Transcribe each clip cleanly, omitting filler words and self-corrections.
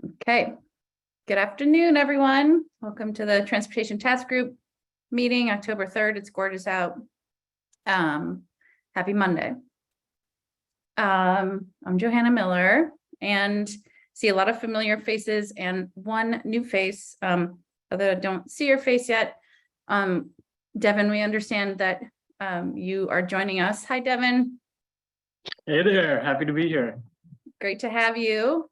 Okay, good afternoon, everyone. Welcome to the Transportation Task Group meeting, October 3rd. It's gorgeous out. Happy Monday. I'm Johanna Miller and see a lot of familiar faces and one new face, although I don't see your face yet. Devin, we understand that you are joining us. Hi, Devin. Hey there, happy to be here. Great to have you.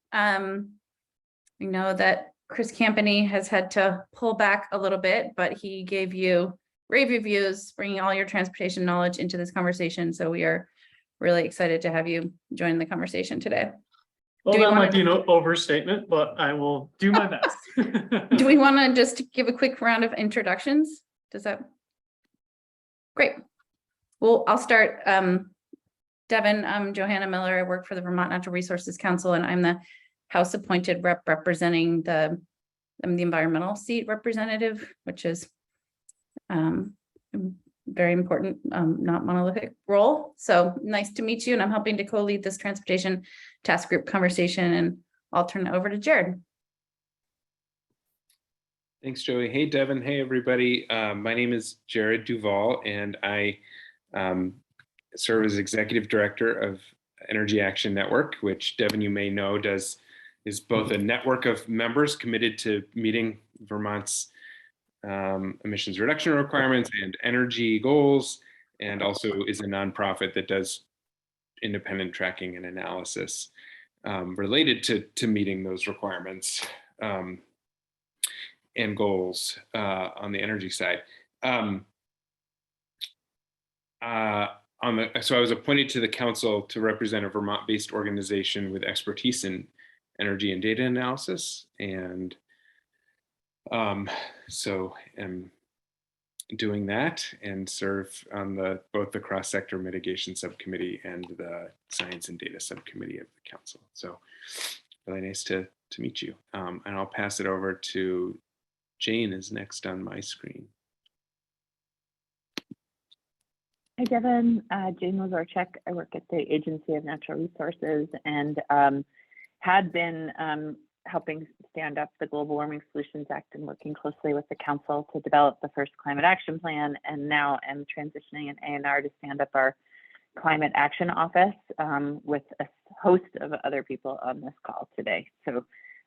We know that Chris Campany has had to pull back a little bit, but he gave you rave reviews, bringing all your transportation knowledge into this conversation. So we are really excited to have you join the conversation today. Well, that might be an overstatement, but I will do my best. Do we want to just give a quick round of introductions? Does that? Great. Well, I'll start. Devin, I'm Johanna Miller. I work for the Vermont Natural Resources Council, and I'm the House appointed rep representing the environmental seat representative, which is very important, not monolithic role. So nice to meet you. And I'm helping to co-lead this transportation task group conversation, and I'll turn it over to Jared. Thanks, Joey. Hey, Devin. Hey, everybody. My name is Jared Duvall, and I serve as Executive Director of Energy Action Network, which Devin, you may know, is both a network of members committed to meeting Vermont's emissions reduction requirements and energy goals, and also is a nonprofit that does independent tracking and analysis related to meeting those requirements and goals on the energy side. So I was appointed to the council to represent a Vermont-based organization with expertise in energy and data analysis, and so am doing that and serve on both the cross-sector mitigation subcommittee and the science and data subcommittee of the council. So really nice to meet you. And I'll pass it over to Jane is next on my screen. Hi, Devin. Jane Lazarchuk. I work at the Agency of Natural Resources and had been helping stand up the Global Warming Solutions Act and working closely with the council to develop the first climate action plan, and now am transitioning in A&R to stand up our climate action office with a host of other people on this call today. So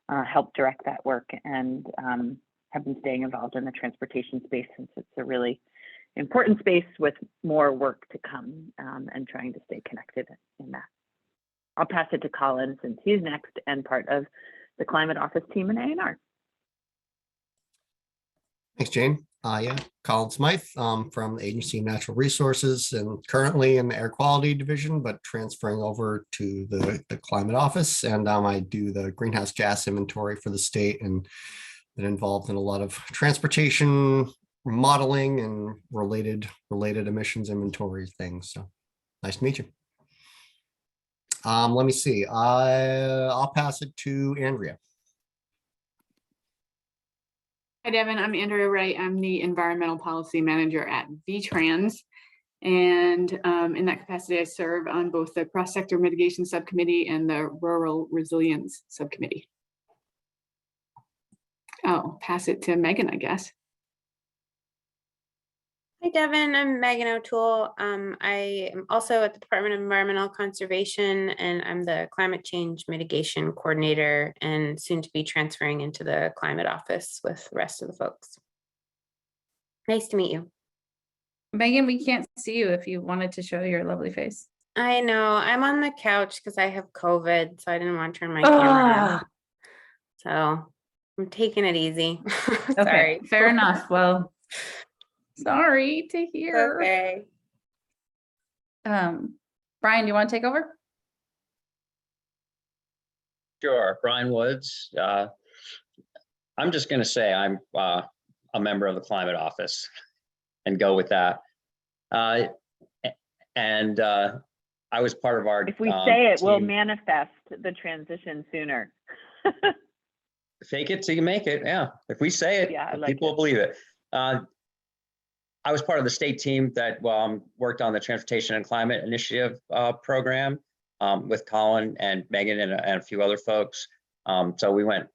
help direct that work and have been staying involved in the transportation space since it's a really important space with more work to come and trying to stay connected in that. I'll pass it to Colin since he's next and part of the climate office team in A&R. Thanks, Jane. Yeah, Colin Smythe from the Agency of Natural Resources and currently in the air quality division, but transferring over to the climate office. And I do the greenhouse gas inventory for the state and been involved in a lot of transportation modeling and related emissions inventory things. So nice to meet you. Let me see. I'll pass it to Andrea. Hi, Devin. I'm Andrea Wright. I'm the Environmental Policy Manager at VTrans. And in that capacity, I serve on both the Cross-Sector Mitigation Subcommittee and the Rural Resilience Subcommittee. I'll pass it to Megan, I guess. Hi, Devin. I'm Megan O'Toole. I am also at the Department of Environmental Conservation, and I'm the Climate Change Mitigation Coordinator and soon to be transferring into the climate office with the rest of the folks. Nice to meet you. Megan, we can't see you if you wanted to show your lovely face. I know. I'm on the couch because I have COVID, so I didn't want to turn my camera on. So I'm taking it easy. Okay, Sorry. fair enough. Well, sorry to hear. Okay. Brian, do you want to take over? Sure, Brian Woods. I'm just going to say I'm a member of the climate office and go with that. I was part of our. If we say it, we'll manifest the transition sooner. Fake it till you make it. Yeah, if we say it, yeah, people will believe it. I was part of the state team that worked on the Transportation and Climate Initiative program with Colin and Megan and a few other folks. So we went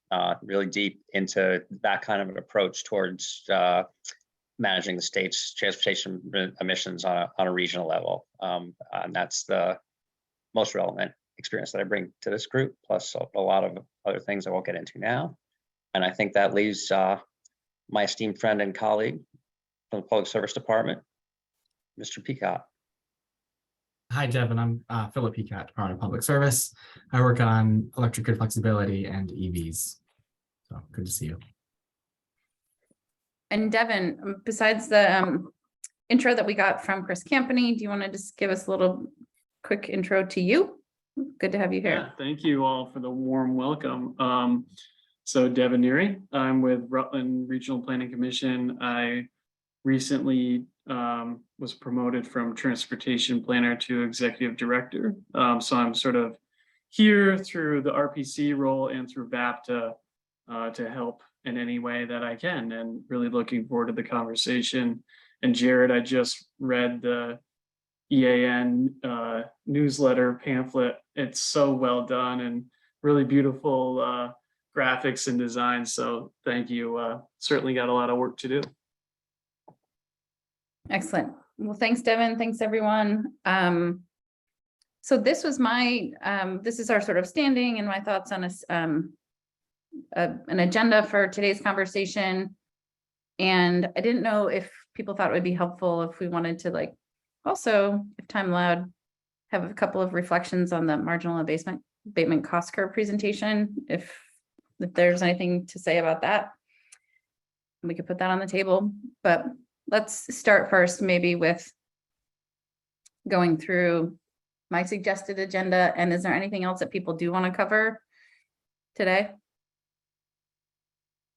really deep into that kind of an approach towards managing the state's transportation emissions on a regional level. And that's the most relevant experience that I bring to this group, plus a lot of other things I won't get into now. And I think that leaves my esteemed friend and colleague from the Public Service Department, Mr. Peacock. Hi, Devin. I'm Philip Peacock, Department of Public Service. I work on electric grid flexibility and EVs. So good to see you. And Devin, besides the intro that we got from Chris Campany, do you want to just give us a little quick intro to you? Good to have you Yeah, here. thank you all for the warm welcome. So Devin Neary, I'm with Rutland Regional Planning Commission. I recently was promoted from transportation planner to executive director. So I'm sort of here through the RPC role and through VAP to help in any way that I can, and really looking forward to the conversation. And Jared, I just read the EAN newsletter pamphlet. It's so well done and really beautiful graphics and design. So thank you. Certainly got a lot of work to do. Excellent. Well, thanks, Devin. Thanks, everyone. So this was this is our sort of standing and my thoughts on an agenda for today's conversation. And I didn't know if people thought it would be helpful if we wanted to also, if time allowed, have a couple of reflections on the marginal abatement cost curve presentation. If there's anything to say about that, we could put that on the table. But let's start first maybe with going through my suggested agenda. And is there anything else that people do want to cover today?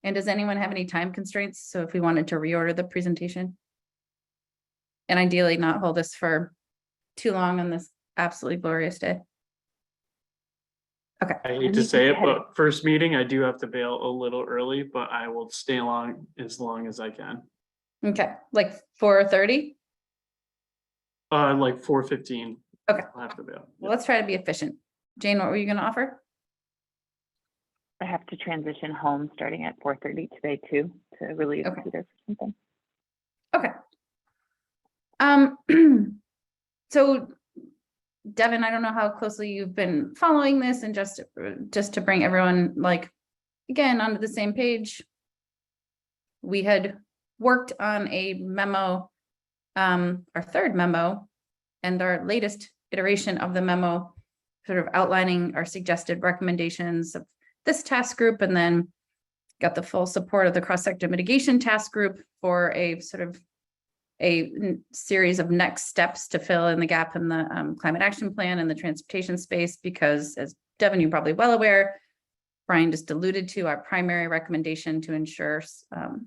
And does anyone have any time constraints? So if we wanted to reorder the presentation and ideally not hold this for too long on this absolutely glorious day. Okay. I hate to say it, but first meeting, I do have to bail a little early, but I will stay along as I can. Okay, like 4:30? Like 4:15. Okay. I'll have to bail. Well, let's try to be efficient. Jane, what were you going to offer? I have to transition home starting at 4:30 today too, to relieve Peter for something. Okay. So Devin, I don't know how closely you've been following this, and just to bring everyone again onto the same page, we had worked on a memo, our third memo, and our latest iteration of the memo, sort of outlining our suggested recommendations of this task group, and then got the full support of the cross-sector mitigation task group for a sort of a series of next steps to fill in the gap in the climate action plan and the transportation space, because as Devin, you're probably well aware, Brian just alluded to, our primary recommendation to ensure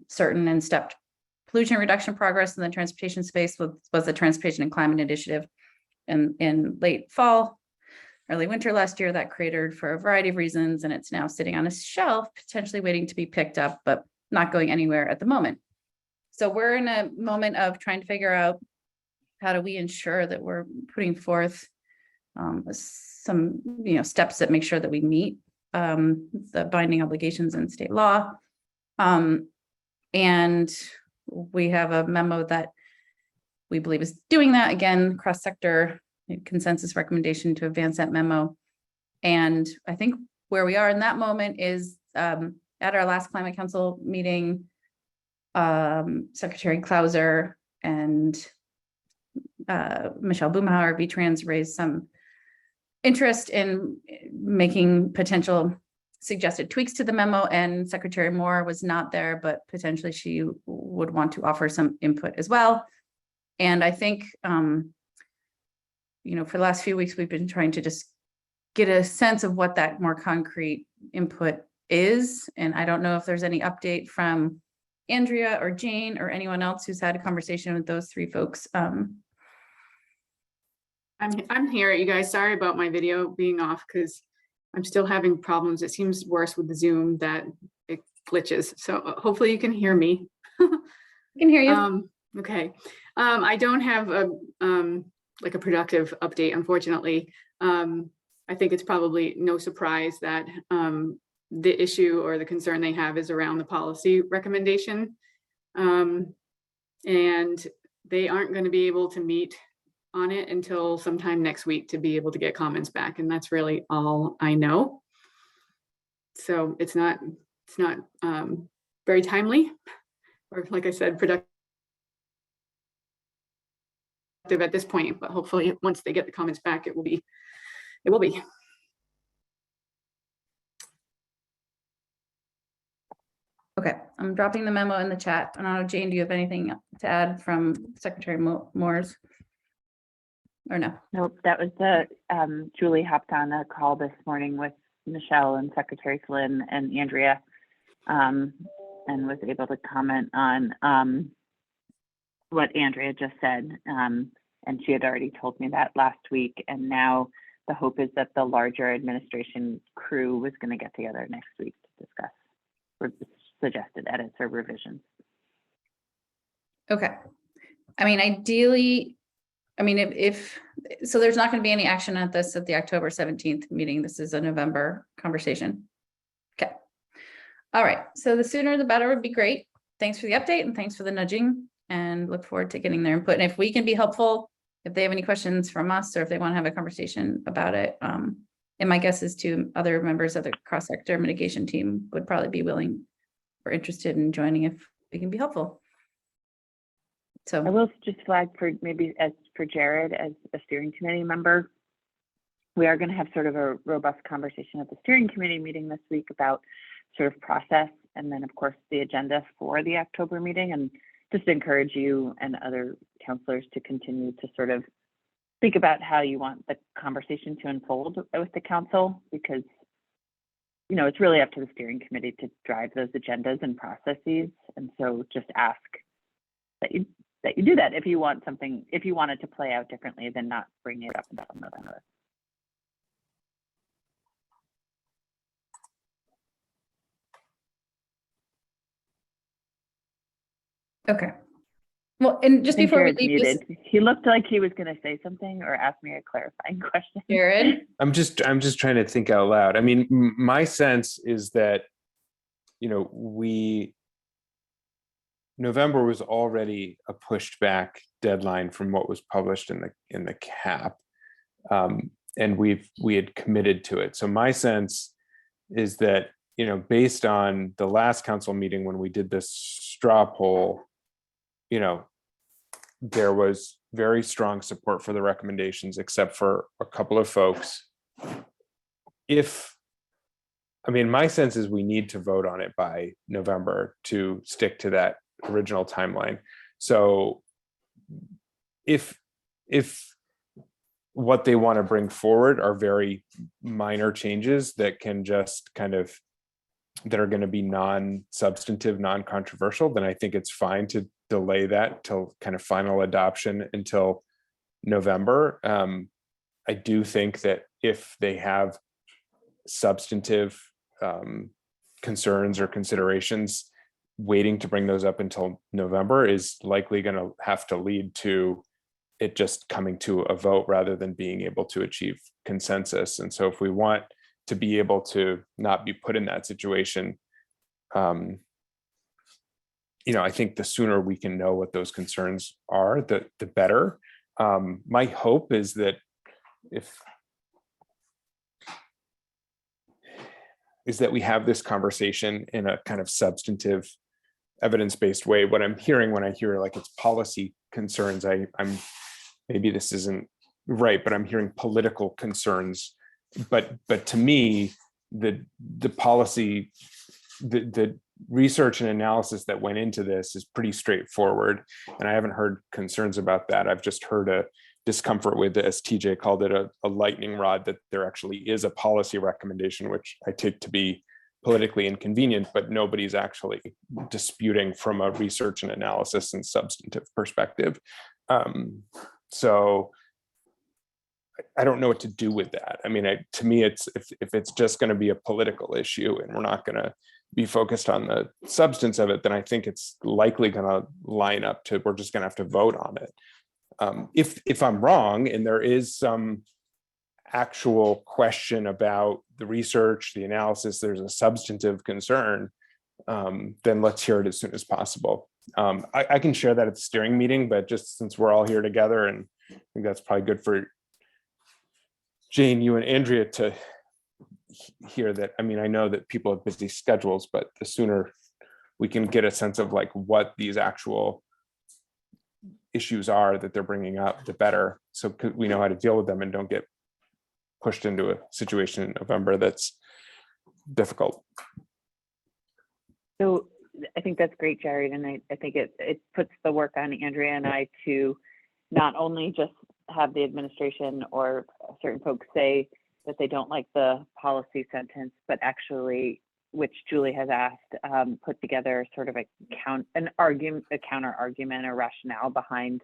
certain and stepped pollution reduction progress in the transportation space was the Transportation and Climate Initiative. And in late fall, early winter last year, that cratered for a variety of reasons, and it's now sitting on a shelf, potentially waiting to be picked up, but not going anywhere at the moment. So we're in a moment of trying to figure out how do we ensure that we're putting forth some steps that make sure that we meet the binding obligations in state law. And we have a memo that we believe is doing that. Again, cross-sector consensus recommendation to advance that memo. And I think where we are in that moment is at our last Climate Council meeting, Secretary Clauser and Michelle Boomhauer, VTrans, raised some interest in making potential suggested tweaks to the memo, and Secretary Moore was not there, but potentially she would want to offer some input as well. And I think, for the last few weeks, we've been trying to just get a sense of what that more concrete input is. And I don't know if there's any update from Andrea or Jane or anyone else who's had a conversation with those three folks. I'm here, you guys. Sorry about my video being off because I'm still having problems. It seems worse with the Zoom that it glitches. So hopefully you can hear me. I can hear you. Okay. I don't have a productive update, unfortunately. I think it's probably no surprise that the issue or the concern they have is around the policy recommendation. And they aren't going to be able to meet on it until sometime next week to be able to get comments back. And that's really all I know. So it's not very timely, or like I said, productive at this point, but hopefully once they get the comments back, it will be. Okay, I'm dropping the memo in the chat. I don't know, Jane, do you have anything to add from Secretary Moores? Or no? Nope, that was the, Julie hopped on a call this morning with Michelle and Secretary Flynn and Andrea, and was able to comment on what Andrea just said. And she had already told me that last week. And now the hope is that the larger administration crew was going to get together next week to discuss suggested edits or revisions. Okay. I mean, ideally, I mean, if so there's not going to be any action at this at the October 17th meeting. This is a November conversation. Okay. All right. So the sooner the better would be great. Thanks for the update and thanks for the nudging, and look forward to getting their input. And if we can be helpful, if they have any questions from us or if they want to have a conversation about it, and my guess is too, other members of the cross-sector mitigation team would probably be willing or interested in joining if we can be helpful. So I will just flag for maybe as for Jared as a steering committee member, we are going to have sort of a robust conversation at the steering committee meeting this week about sort of process, and then of course the agenda for the October meeting, and just encourage you and other counselors to continue to sort of think about how you want the conversation to unfold with the council, because you know, it's really up to the steering committee to drive those agendas and processes. And so just ask that you do that if you want something, if you want it to play out differently, then not bring it up until November. okay. Well, and just before we leave this, he looked like he was going to say something or ask me a clarifying question. Jared. I'm just trying to think out loud. I mean, my sense is that, you know, November was already a pushed back deadline from what was published in the cap, and we had committed to it. So my sense is that, you know, based on the last council meeting when we did this straw poll, you know, there was very strong support for the recommendations, except for a couple of folks. I mean, my sense is we need to vote on it by November to stick to that original timeline. So if what they want to bring forward are very minor changes that can just that are going to be non-substantive, non-controversial, then I think it's fine to delay that till kind of final adoption until November. I do think that if they have substantive concerns or considerations, waiting to bring those up until November is likely going to have to lead to it just coming to a vote rather than being able to achieve consensus. And so if we want to be able to not be put in that situation, you know, I think the sooner we can know what those concerns are, the better. My hope is that we have this conversation in a kind of substantive, evidence-based way. What I'm hearing when I hear like it's policy concerns, I'm maybe this isn't right, but I'm hearing political concerns. But to me, the policy, the research and analysis that went into this is pretty straightforward, and I haven't heard concerns about that. I've just heard a discomfort with, as TJ called it, a lightning rod, that there actually is a policy recommendation, which I take to be politically inconvenient, but nobody's actually disputing from a research and analysis and substantive perspective. So I don't know what to do with that. I mean, to me, it's if it's just going to be a political issue and we're not going to be focused on the substance of it, then I think it's likely going to line up to we're just going to have to vote on it. If I'm wrong and there is some actual question about the research, the analysis, there's a substantive concern, then let's hear it as soon as possible. I can share that at the steering meeting, but just since we're all here together, and I think that's probably good for Jane, you and Andrea to hear that. I mean, I know that people have busy schedules, but the sooner we can get a sense of like what these actual issues are that they're bringing up, the better. So we know how to deal with them and don't get pushed into a situation in November that's difficult. So I think that's great, Jared. And I think it puts the work on Andrea and I to not only just have the administration or certain folks say that they don't like the policy sentence, but actually, which Julie has asked, put together sort of a counter argument or rationale behind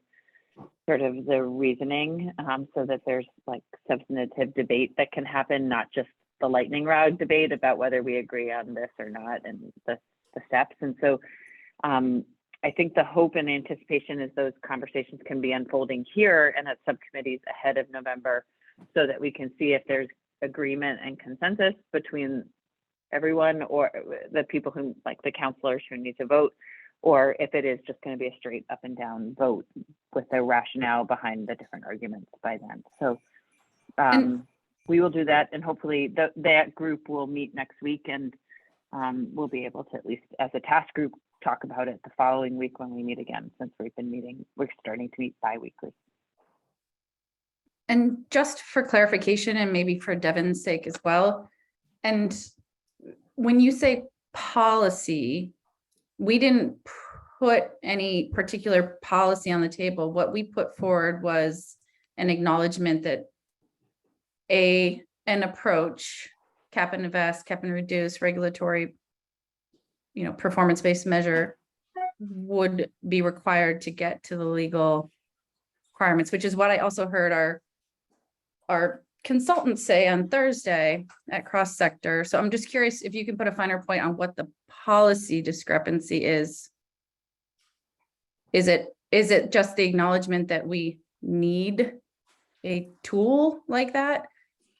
sort of the reasoning, so that there's like substantive debate that can happen, not just the lightning rod debate about whether we agree on this or not and the steps. And so I think the hope and anticipation is those conversations can be unfolding here and at subcommittees ahead of November, so that we can see if there's agreement and consensus between everyone or the people who, like the counselors who need to vote, or if it is just going to be a straight up and down vote with the rationale behind the different arguments by then. So we will do that, and hopefully that group will meet next week, and we'll be able to, at least as a task group, talk about it the following week when we meet again, since we're starting to meet bi-weekly. And just for clarification, and maybe for Devin's sake as well, and when you say policy, we didn't put any particular policy on the table. What we put forward was an acknowledgement that an approach, cap and invest, cap and reduce, regulatory, performance-based measure would be required to get to the legal requirements, which is what I also heard our consultants say on Thursday at cross sector. So I'm just curious if you can put a finer point on what the policy discrepancy is. Is it just the acknowledgement that we need a tool like that?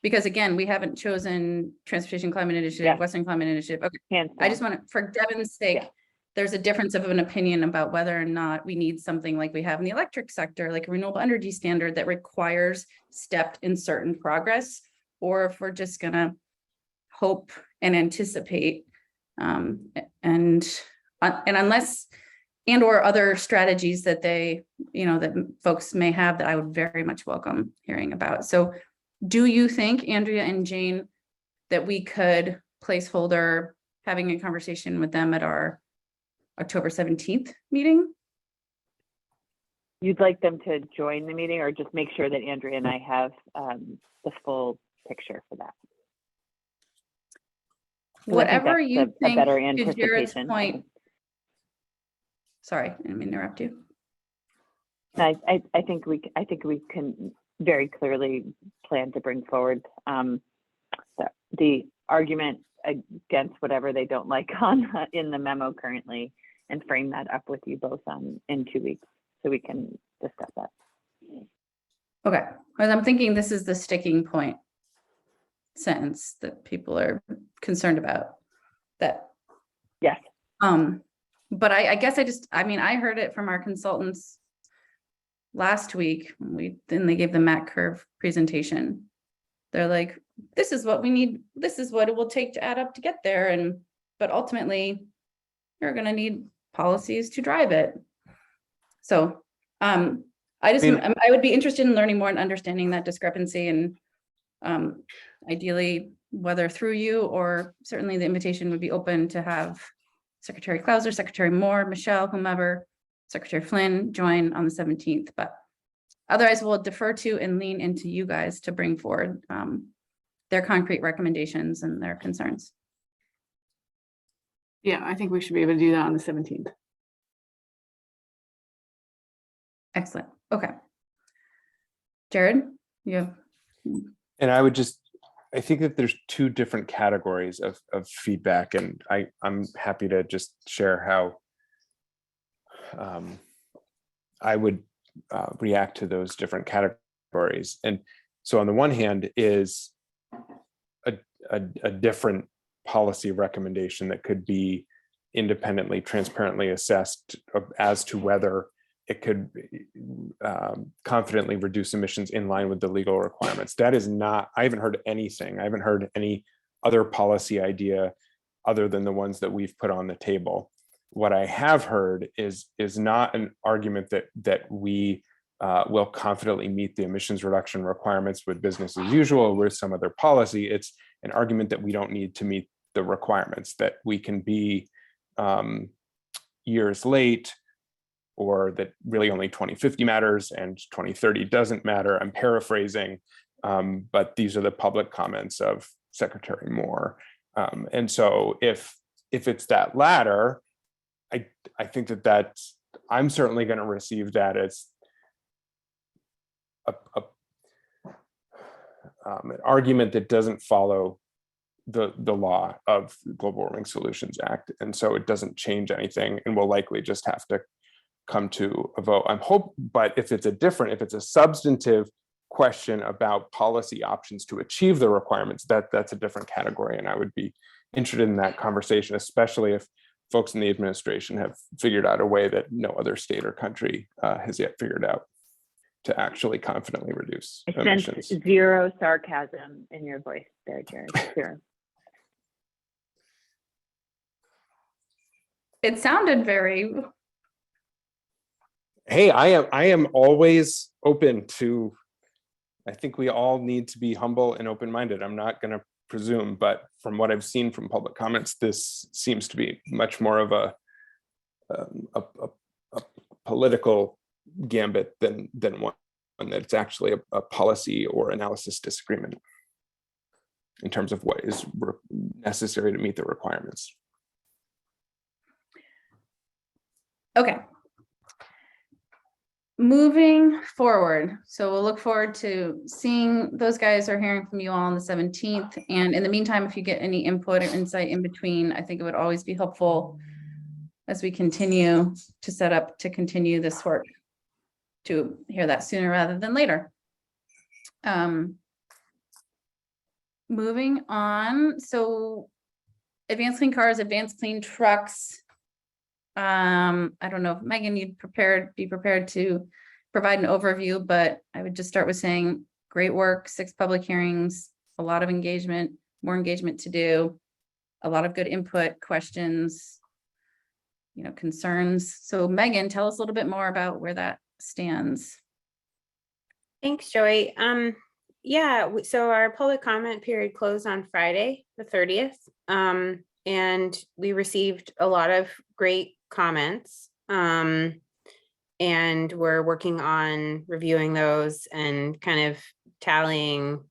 Because again, we haven't chosen Transportation Climate Initiative, Yeah. Western Climate Initiative. Okay, Hands I down. just want to, for Devin's sake, Yeah. there's a difference of an opinion about whether or not we need something like we have in the electric sector, like a renewable energy standard that requires stepped in certain progress, or if we're just gonna hope and anticipate, and unless, and or other strategies that that folks may have that I would very much welcome hearing about. So do you think, Andrea and Jane, that we could placeholder having a conversation with them at our October 17th meeting? You'd like them to join the meeting, or just make sure that Andrea and I have the full picture for that? Whatever you a think, better to Jared's anticipation. point. Sorry, I didn't mean to interrupt you. I think we can very clearly plan to bring forward the argument against whatever they don't like in the memo currently, and frame that up with you both in 2 weeks, so we can discuss that. Okay, because I'm thinking this is the sticking point sentence that people are concerned about. That Yes. But I guess I heard it from our consultants last week. Then they gave the MAC curve presentation. They're like, this is what we need. This is what it will take to add up to get there. But ultimately, you're going to need policies to drive it. So I would be interested in learning more and understanding that discrepancy, and ideally, whether through you, or certainly the invitation would be open to have Secretary Clauser, Secretary Moore, Michelle, whomever, Secretary Flynn join on the 17th. But otherwise, we'll defer to and lean into you guys to bring forward their concrete recommendations and their concerns. Yeah, I think we should be able to do that on the 17th. Excellent. Okay. Jared, you have. And I think that there's two different categories of feedback, and I'm happy to just share how I would react to those different categories. And So on the one hand is a different policy recommendation that could be independently, transparently assessed as to whether it could confidently reduce emissions in line with the legal requirements. That is not, I haven't heard anything. I haven't heard any other policy idea other than the ones that we've put on the table. What I have heard is not an argument that we will confidently meet the emissions reduction requirements with business as usual or with some other policy. It's an argument that we don't need to meet the requirements, that we can be years late, or that really only 2050 matters and 2030 doesn't matter. I'm paraphrasing, but these are the public comments of Secretary Moore. And so if it's that latter, I think that's, I'm certainly going to receive that as an argument that doesn't follow the law of the Global Warming Solutions Act. And so it doesn't change anything, and we'll likely just have to come to a vote. But if it's a substantive question about policy options to achieve the requirements, that's a different category. And I would be interested in that conversation, especially if folks in the administration have figured out a way that no other state or country has yet figured out to actually confidently reduce I emissions. sense zero sarcasm in your voice there, Jared. Zero. It sounded very, Hey, I am always open to, I think we all need to be humble and open-minded. I'm not going to presume, but from what I've seen from public comments, this seems to be much more of a political gambit than one that it's actually a policy or analysis disagreement in terms of what is necessary to meet the requirements. okay. Moving forward, so we'll look forward to seeing those guys or hearing from you all on the 17th. And in the meantime, if you get any input or insight in between, I think it would always be helpful as we continue to set up to continue this work, to hear that sooner rather than later. Moving on, so advanced clean cars, advanced clean trucks. I don't know if Megan, you'd be prepared to provide an overview, but I would just start with saying great work, 6 public hearings, a lot of engagement, more engagement to do, a lot of good input, questions, concerns. So Megan, tell us a little bit more about where that stands. Thanks, Joey. Yeah, so our public comment period closed on Friday, the 30th. And we received a lot of great comments. And we're working on reviewing those and kind of tallying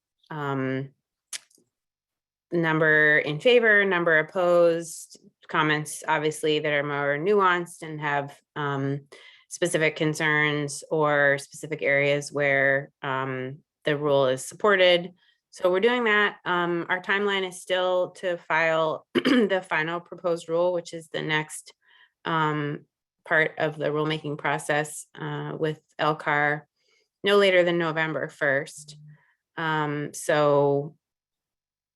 number in favor, number opposed, comments obviously that are more nuanced and have specific concerns or specific areas where the rule is supported. So we're doing that. Our timeline is still to file the final proposed rule, which is the next part of the rulemaking process with LCAR, no later than November 1st. So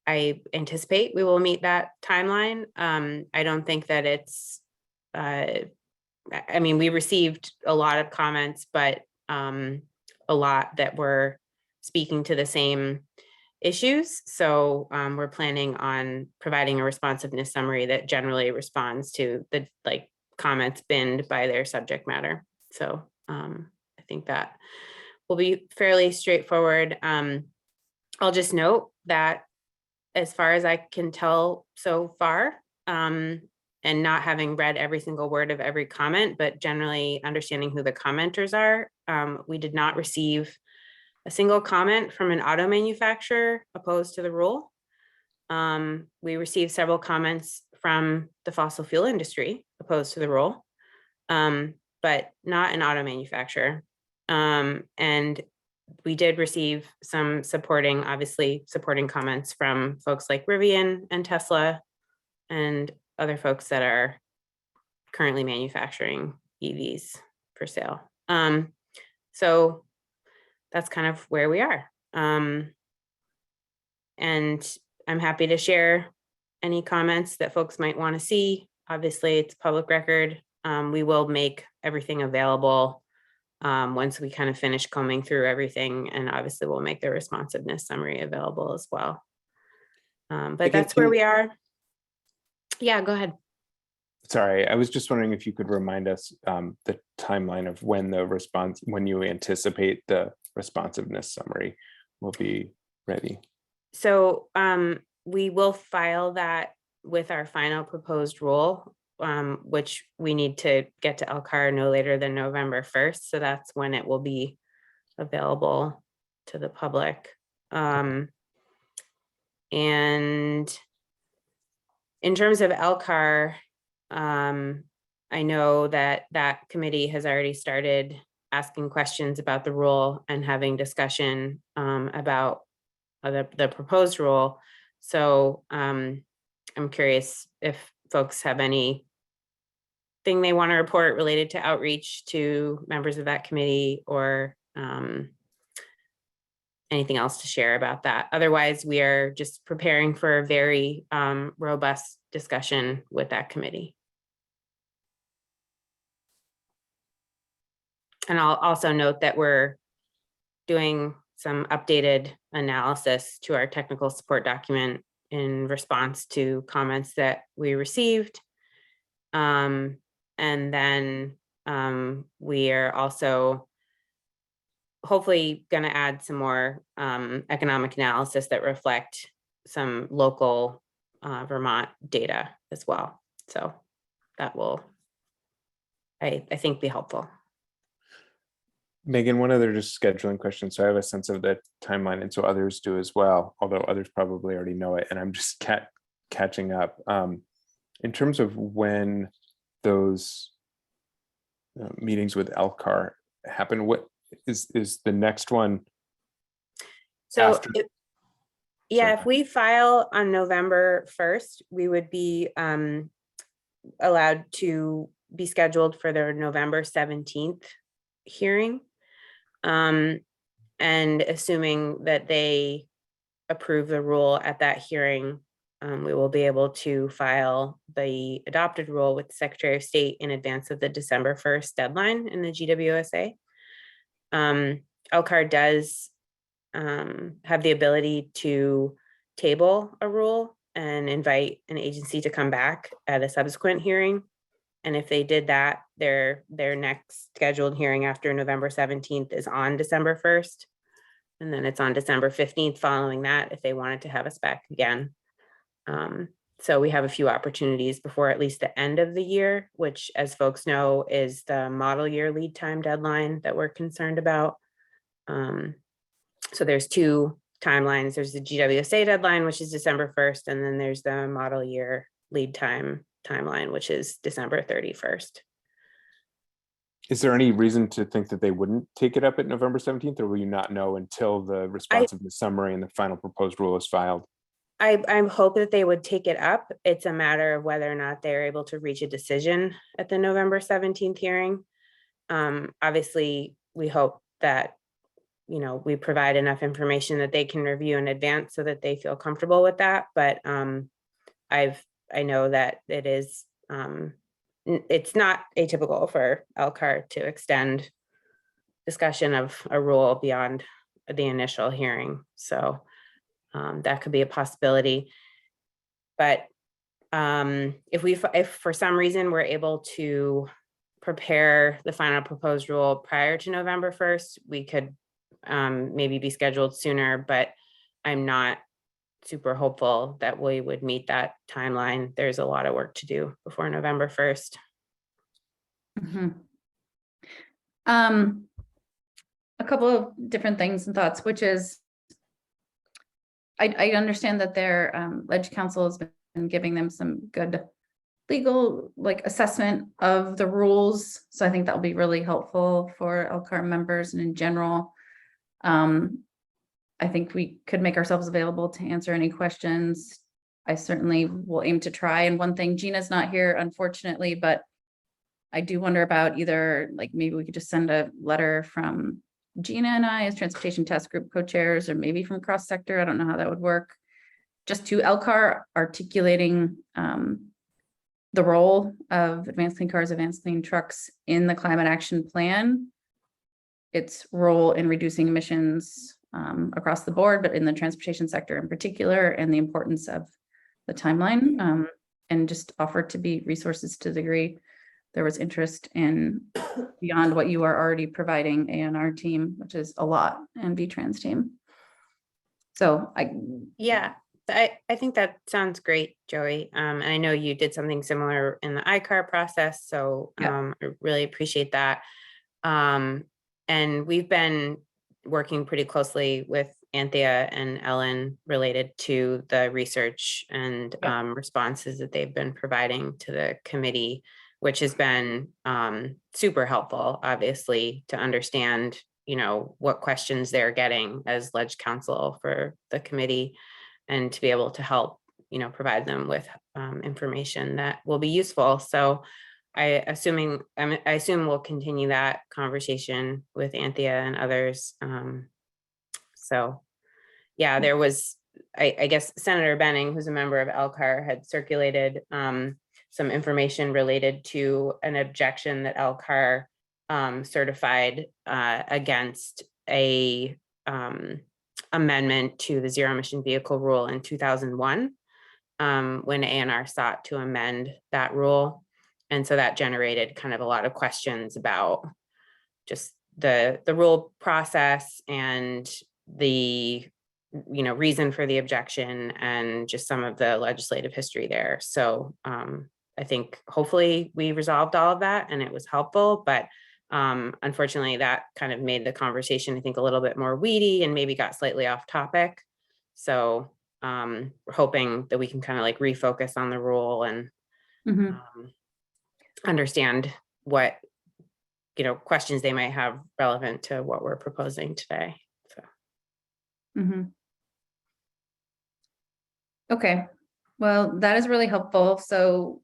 I anticipate we will meet that timeline. I don't think that it's, we received a lot of comments, but a lot that were speaking to the same issues. So we're planning on providing a responsiveness summary that generally responds to the comments binned by their subject matter. So I think that will be fairly straightforward. I'll just note that as far as I can tell so far, and not having read every single word of every comment, but generally understanding who the commenters are, we did not receive a single comment from an auto manufacturer opposed to the rule. We received several comments from the fossil fuel industry opposed to the rule, but not an auto manufacturer. And we did receive some supporting comments from folks like Rivian and Tesla and other folks that are currently manufacturing EVs for sale. So that's kind of where we are. And I'm happy to share any comments that folks might want to see. Obviously, it's public record. We will make everything available once we kind of finish combing through everything, and obviously we'll make the responsiveness summary available as well. But Again, that's where we are. Yeah, go ahead. Sorry, I was just wondering if you could remind us the timeline of when you anticipate the responsiveness summary will be ready. So we will file that with our final proposed rule, which we need to get to LCAR no later than November 1st. So that's when it will be available to the public. And in terms of LCAR, I know that that committee has already started asking questions about the rule and having discussion about the proposed rule. So I'm curious if folks have anything they want to report related to outreach to members of that committee, or anything else to share about that. Otherwise, we are just preparing for a very robust discussion with that committee. And I'll also note that we're doing some updated analysis to our technical support document in response to comments that we received. And then we are also hopefully going to add some more economic analysis that reflect some local Vermont data as well. So that will, I think, be helpful. Megan, one other just scheduling question. So I have a sense of the timeline, and so others do as well, although others probably already know it, and I'm just catching up. In terms of when those meetings with LCAR happen, what is the next one? So Sorry. if we file on November 1st, we would be allowed to be scheduled for their November 17th hearing. And assuming that they approve the rule at that hearing, we will be able to file the adopted rule with the Secretary of State in advance of the December 1st deadline in the GWSA. LCAR does have the ability to table a rule and invite an agency to come back at a subsequent hearing. And if they did that, their next scheduled hearing after November 17th is on December 1st. And then it's on December 15th following that if they wanted to have us back again. So we have a few opportunities before at least the end of the year, which, as folks know, is the model year lead time deadline that we're concerned about. So there's two timelines. There's the GWSA deadline, which is December 1st, and then there's the model year lead timeline, which is December 31st. Is there any reason to think that they wouldn't take it up at November 17th, or will you not know until the responsiveness summary and the final proposed rule is filed? I hope that they would take it up. It's a matter of whether or not they're able to reach a decision at the November 17th hearing. Obviously, we hope that, you know, we provide enough information that they can review in advance so that they feel comfortable with that. But I know that it is, it's not atypical for LCAR to extend discussion of a rule beyond the initial hearing. So that could be a possibility. But if for some reason we're able to prepare the final proposed rule prior to November 1st, we could maybe be scheduled sooner, but I'm not super hopeful that we would meet that timeline. There's a lot of work to do before November 1st. Mm-hmm. A couple of different things and thoughts, which is, I understand that their Ledge Council has been giving them some good legal assessment of the rules. So I think that'll be really helpful for LCAR members and in general. I think we could make ourselves available to answer any questions. I certainly will aim to try. And one thing, Gina's not here, unfortunately, but I do wonder about either maybe we could just send a letter from Gina and I as transportation task group co-chairs, or maybe from cross sector. I don't know how that would work. Just to LCAR articulating the role of advanced clean cars, advanced clean trucks in the climate action plan, its role in reducing emissions across the board, but in the transportation sector in particular, and the importance of the timeline, and just offer to be resources to the degree there was interest in beyond what you are already providing ANR team, which is a lot, and VTrans team. So Yeah, I think that sounds great, Joey. And I know you did something similar in the ICAR process, so Yeah. I really appreciate that. And we've been working pretty closely with Anthea and Ellen related to the research and responses that they've been providing to the committee, which has been super helpful, obviously, to understand, you know, what questions they're getting as ledge counsel for the committee, and to be able to help, you know, provide them with information that will be useful. So I assume we'll continue that conversation with Anthea and others. So yeah, there was, I guess Senator Benning, who's a member of LCAR, had circulated some information related to an objection that LCAR certified against a amendment to the zero emission vehicle rule in 2001, when ANR sought to amend that rule. And so that generated kind of a lot of questions about just the rule process and the, you know, reason for the objection, and just some of the legislative history there. So I think hopefully we resolved all of that and it was helpful, but unfortunately that kind of made the conversation, I think, a little bit more weedy and maybe got slightly off topic. So we're hoping that we can kind of like refocus on the rule and understand what, you know, questions they might have relevant to what we're proposing today. So. Okay, well, that is really helpful. So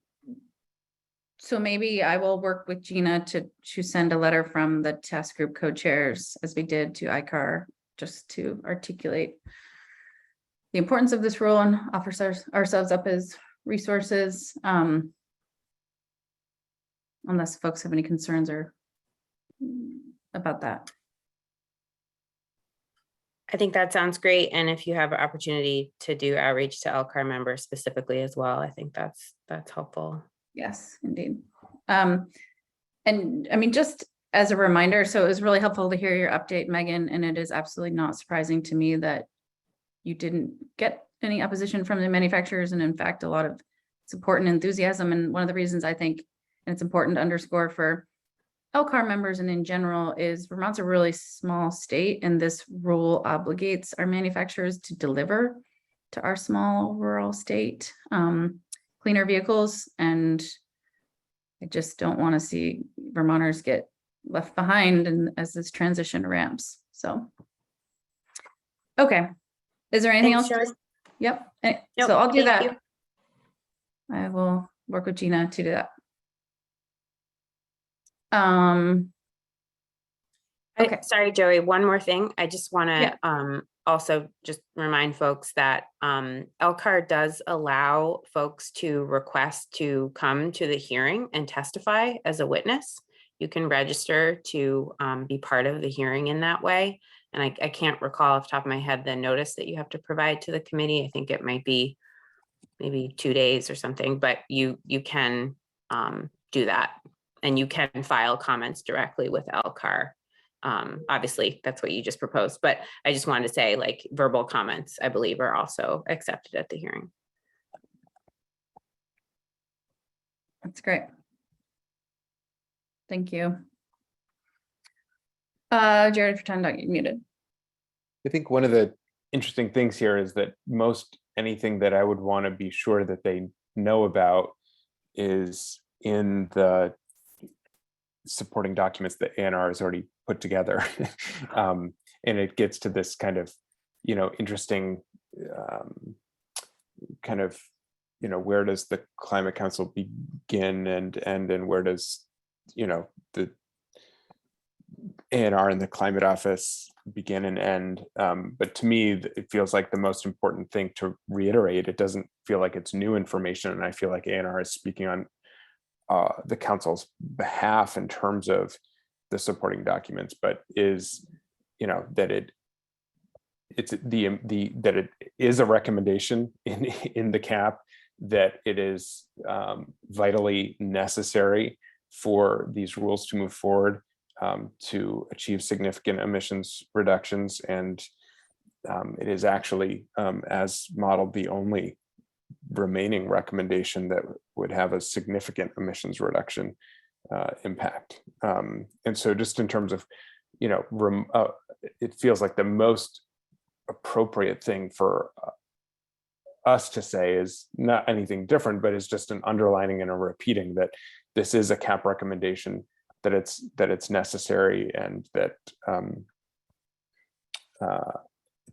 maybe I will work with Gina to send a letter from the task group co-chairs, as we did to ICAR, just to articulate the importance of this rule and offer ourselves up as resources. Unless folks have any concerns or about that. I think that sounds great. And if you have an opportunity to do outreach to LCAR members specifically as well, I think that's helpful. Yes, indeed. And I mean, just as a reminder, so it was really helpful to hear your update, Megan, and it is absolutely not surprising to me that you didn't get any opposition from the manufacturers, and in fact, a lot of support and enthusiasm. And one of the reasons I think, and it's important to underscore for LCAR members and in general, is Vermont's a really small state, and this rule obligates our manufacturers to deliver to our small rural state cleaner vehicles. And I just don't want to see Vermonters get left behind and as this transition ramps. So, okay. Is there anything Thanks, else? Joey. Yep. Nope, So I'll do thank that. I will work with Gina to do that. Okay. Sorry, Joey, one more thing. I just want to also just remind folks that LCAR does allow folks to request to come to the hearing and testify as a witness. You can register to be part of the hearing in that way. And I can't recall off the top of my head the notice that you have to provide to the committee. I think it might be maybe 2 days or something, but you can do that. And you can file comments directly with LCAR. Obviously, that's what you just proposed, but I just wanted to say, like, verbal comments, I believe, are also accepted at the hearing. That's great. Thank you. Jared, if you're you're muted. I think one of the interesting things here is that most anything that I would want to be sure that they know about is in the supporting documents that ANR has already put together. And it gets to this kind of, you know, interesting kind of, you know, where does the Climate Council begin and then where does, you know, A&R in the climate office begin and end. But to me, it feels like the most important thing to reiterate. It doesn't feel like it's new information, and I feel like A&R is speaking on the council's behalf in terms of the supporting documents, but is, that it is a recommendation in the CAP, that it is vitally necessary for these rules to move forward to achieve significant emissions reductions. And it is actually, as modeled, the only remaining recommendation that would have a significant emissions reduction impact. And so just in terms of, it feels like the most appropriate thing for us to say is not anything different, but is just an underlining and a repeating that this is a CAP recommendation, that it's necessary, and that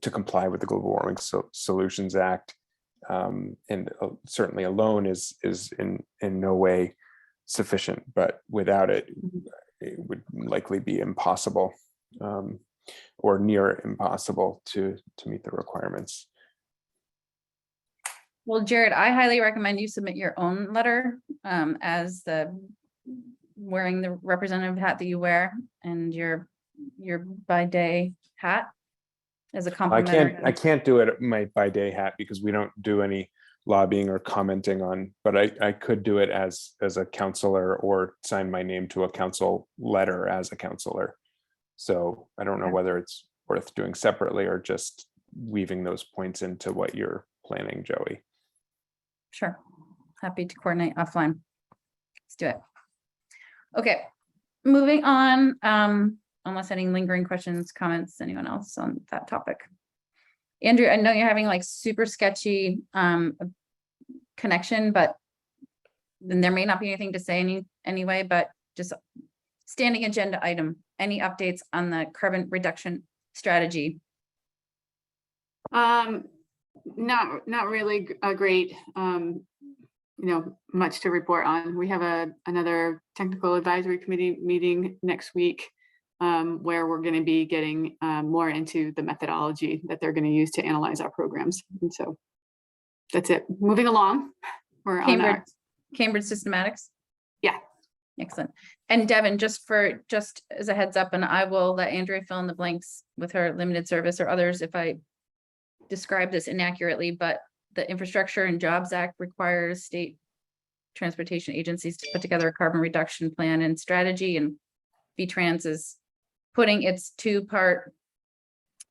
to comply with the Global Warming Solutions Act, and certainly alone is in no way sufficient, but without it, it would likely be impossible, or near impossible to meet the requirements. Well, Jared, I highly recommend you submit your own letter as wearing the representative hat that you wear, and your by day hat as a complimentary. I can't do it my by day hat because we don't do any lobbying or commenting on, but I could do it as a counselor, or sign my name to a council letter as a counselor. So I don't know whether it's worth doing separately or just weaving those points into what you're planning, Joey. Sure, happy to coordinate offline. Let's do it. Okay, moving on. Unless any lingering questions, comments, anyone else on that topic? Andrew, I know you're having like super sketchy connection, but then there may not be anything to say anyway, but just standing agenda item, any updates on the carbon reduction strategy? Not really a great, much to report on. We have another technical advisory committee meeting next week, where we're going to be getting more into the methodology that they're going to use to analyze our programs. And so that's it. Moving along. We're on Cambridge Systematics. Yeah. Excellent. And Devin, just as a heads up, and I will let Andrea fill in the blanks with her limited service or others if I describe this inaccurately, but the Infrastructure and Jobs Act requires state transportation agencies to put together a carbon reduction plan and strategy, and VTrans is putting its two-part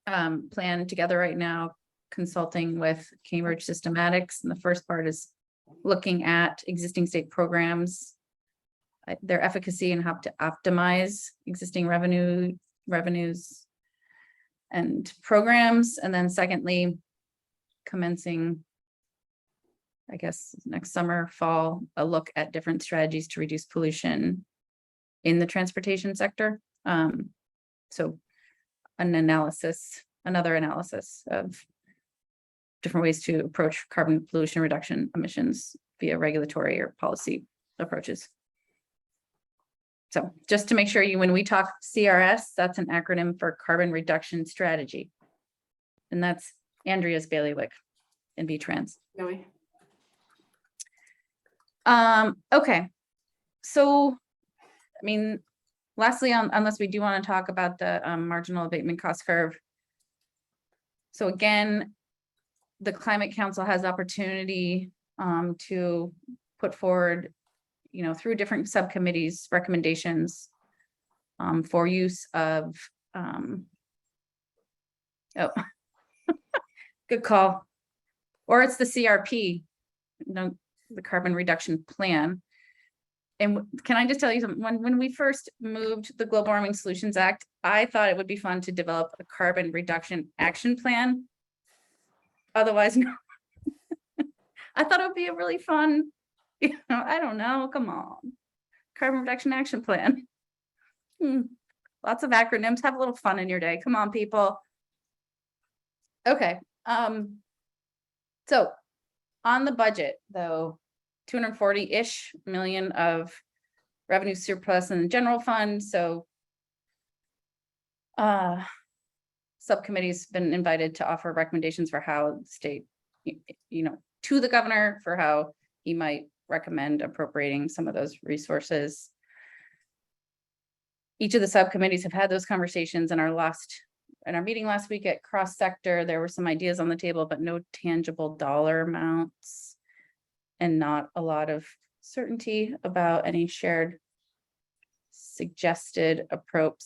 plan together right now, consulting with Cambridge Systematics. And the first part is looking at existing state programs, their efficacy, and how to optimize existing revenues and programs. And then secondly, commencing, I guess, next summer, fall, a look at different strategies to reduce pollution in the transportation sector. So another analysis of different ways to approach carbon pollution reduction emissions via regulatory or policy approaches. So just to make sure when we talk CRS, that's an acronym for carbon reduction strategy. And that's Andrea's bailiwick in VTrans. Really? Okay. So, I mean, lastly, unless we do want to talk about the marginal abatement cost curve. So again, the Climate Council has opportunity to put forward, through different subcommittees, recommendations for use of, good call. Or it's the CRP, the carbon reduction plan. And can I just tell you something? When we first moved the Global Warming Solutions Act, I thought it would be fun to develop a carbon reduction action plan. Otherwise, no. I thought it would be a really fun, I don't know, come on. Carbon reduction action plan. Lots of acronyms, have a little fun in your day. Come on, people. Okay. So on the budget, though, 240-ish million of revenue surplus in the general fund. So subcommittee's been invited to offer recommendations for how the state, to the governor for how he might recommend appropriating some of those resources. Each of the subcommittees have had those conversations in our meeting last week at cross sector. There were some ideas on the table, but no tangible dollar amounts and not a lot of certainty about any shared suggested approach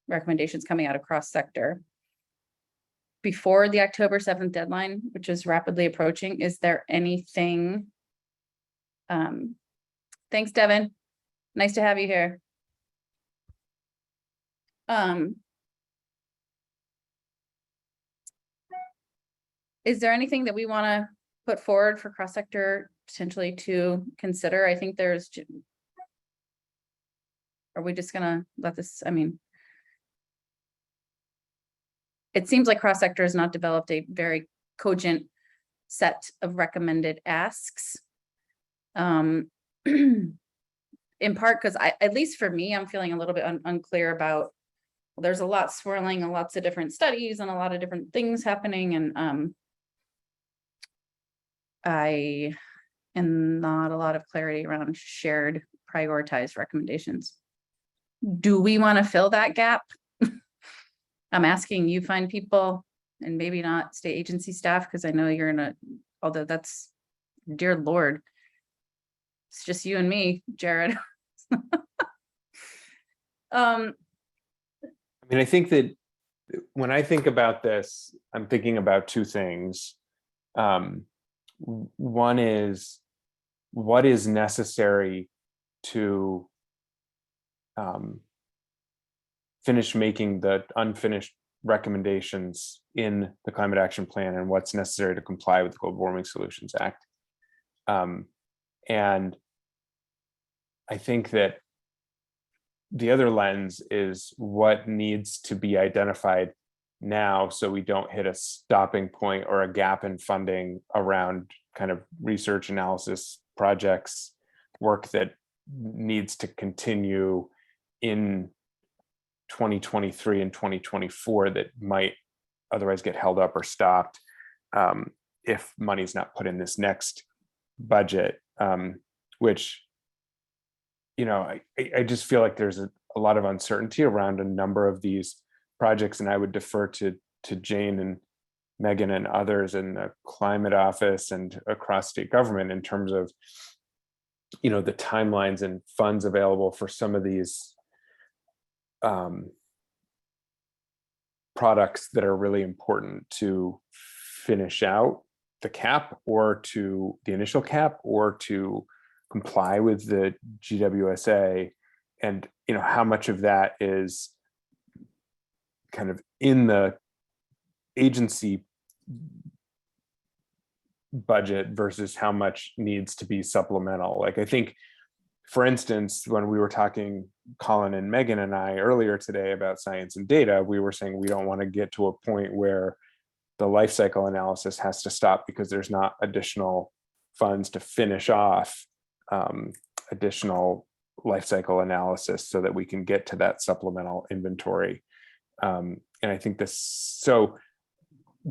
recommendations coming out of cross sector. Before the October 7th deadline, which is rapidly approaching, is there anything? Thanks, Devin. Nice to have you here. Is there anything that we want to put forward for cross sector potentially to consider? I think there's. Are we just gonna let this? I mean, it seems like cross sector has not developed a very cogent set of recommended asks. In part because at least for me, I'm feeling a little bit unclear about, well, there's a lot swirling and lots of different studies and a lot of different things happening. And I am not a lot of clarity around shared prioritized recommendations. Do we want to fill that gap? I'm asking you find people and maybe not state agency staff, because I know you're in although that's, dear Lord, it's just you and me, Jared. I mean, I think that when I think about this, I'm thinking about two things. One is what is necessary to finish making the unfinished recommendations in the Climate Action Plan and what's necessary to comply with the Global Warming Solutions Act. And I think that the other lens is what needs to be identified now so we don't hit a stopping point or a gap in funding around kind of research analysis projects, work that needs to continue in 2023 and 2024 that might otherwise get held up or stopped if money's not put in this next budget, which, I just feel like there's a lot of uncertainty around a number of these projects, and I would defer to Jane and Megan and others in the climate office and across state government in terms of, the timelines and funds available for some of these products that are really important to finish out the cap or to the initial cap or to comply with the GWSA, and how much of that is kind of in the agency budget versus how much needs to be supplemental. Like, I think, for instance, when we were talking, Colin and Megan and I earlier today about science and data, we were saying we don't want to get to a point where the life cycle analysis has to stop because there's not additional funds to finish off additional life cycle analysis so that we can get to that supplemental inventory. And I think this, so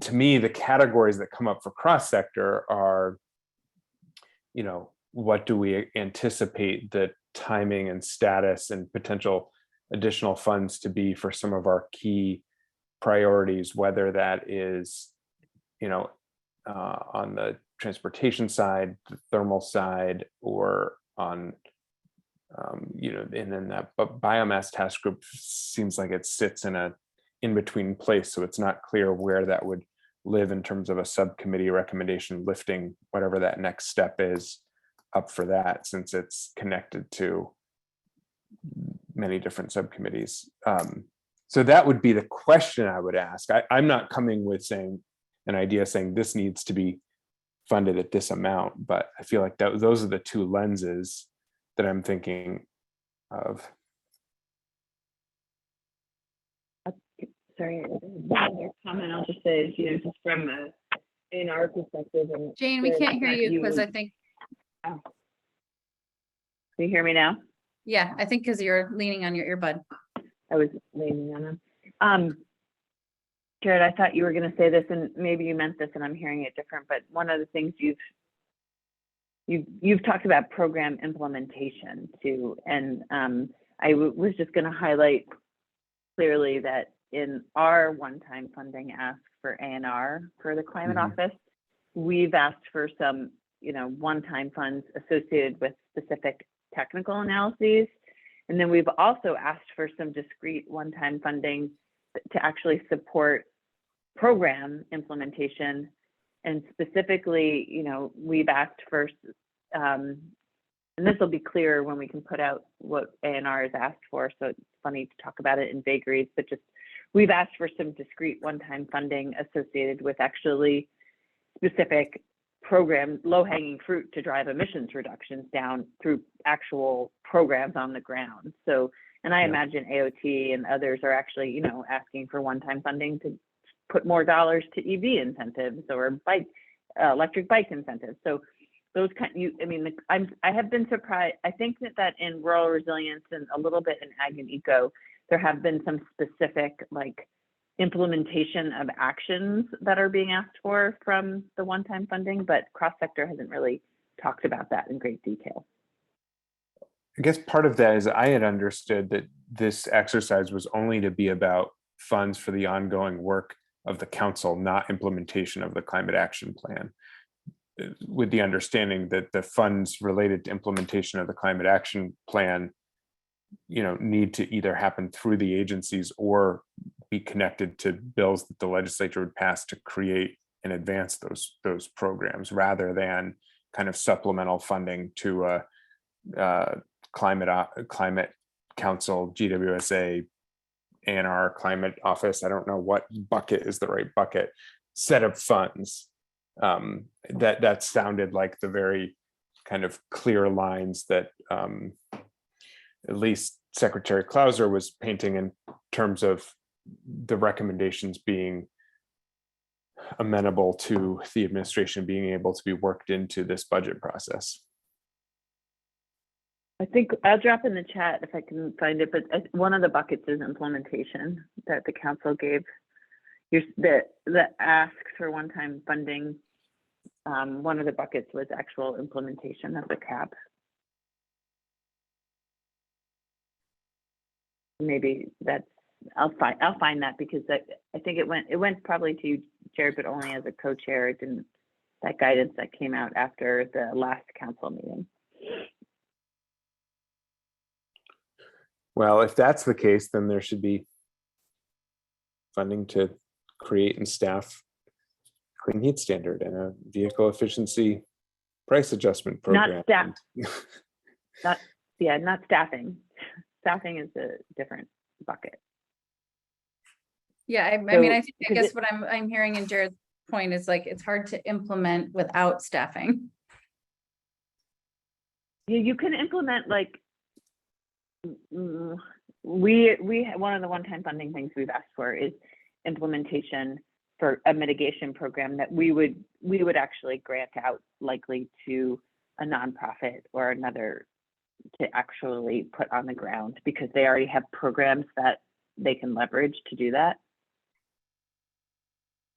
to me, the categories that come up for cross sector are, what do we anticipate the timing and status and potential additional funds to be for some of our key priorities, whether that is, on the transportation side, the thermal side, or on, and then that biomass task group seems like it sits in a in-between place. So it's not clear where that would live in terms of a subcommittee recommendation, lifting whatever that next step is up for that, since it's connected to many different subcommittees. So that would be the question I would ask. I'm not coming with saying an idea saying this needs to be funded at this amount, but I feel like those are the two lenses that I'm thinking of. Sorry, another comment I'll just say is, just from in our perspective. And Jane, we can't hear you because I think. Oh. Can you hear me now? Yeah, I think because you're leaning on your earbud. I was leaning on him. Jared, I thought you were going to say this, and maybe you meant this, and I'm hearing it different. But one of the things you've talked about program implementation too, and was just going to highlight clearly that in our one-time funding ask for A&R for the climate office, we've asked for some, one-time funds associated with specific technical analyses. And then we've also asked for some discrete one-time funding to actually support program implementation. And specifically, we've asked for, and this will be clear when we can put out what A&R has asked for. So it's funny to talk about it in vagaries, but just we've asked for some discrete one-time funding associated with actually specific program, low-hanging fruit to drive emissions reductions down through actual programs on the ground. So, and I imagine AOT and others are actually, asking for one-time funding to put more dollars to EV incentives or electric bike incentives. So those I have been surprised. I think that in rural resilience and a little bit in ag and eco, there have been some specific implementation of actions that are being asked for from the one-time funding, but cross-sector hasn't really talked about that in great detail. I guess part of that is I had understood that this exercise was only to be about funds for the ongoing work of the council, not implementation of the climate action plan, with the understanding that the funds related to implementation of the climate action plan need to either happen through the agencies or be connected to bills that the legislature would pass to create and advance those programs, rather than kind of supplemental funding to climate council, GWSA, A&R climate office. I don't know what bucket is the right bucket set of funds. That sounded like the very kind of clear lines that at least Secretary Clauser was painting in terms of the recommendations being amenable to the administration being able to be worked into this budget process. I think I'll drop in the chat if I can find it, but one of the buckets is implementation that the council gave. The ask for one-time funding, one of the buckets was actual implementation of the cap. Maybe that's, I'll find that, because I think it went probably to you, Jared, but only as a co-chair. It didn't, that guidance that came out after the last council meeting. Well, if that's the case, then there should be funding to create and staff clean heat standard and a vehicle efficiency price adjustment program. Not staff. Not staffing. Staffing is a different bucket. Yeah, I guess what I'm hearing in Jared's point is it's hard to implement without staffing. You can implement we one of the one-time funding things we've asked for is implementation for a mitigation program that we would actually grant out likely to a nonprofit or another to actually put on the ground, because they already have programs that they can leverage to do that.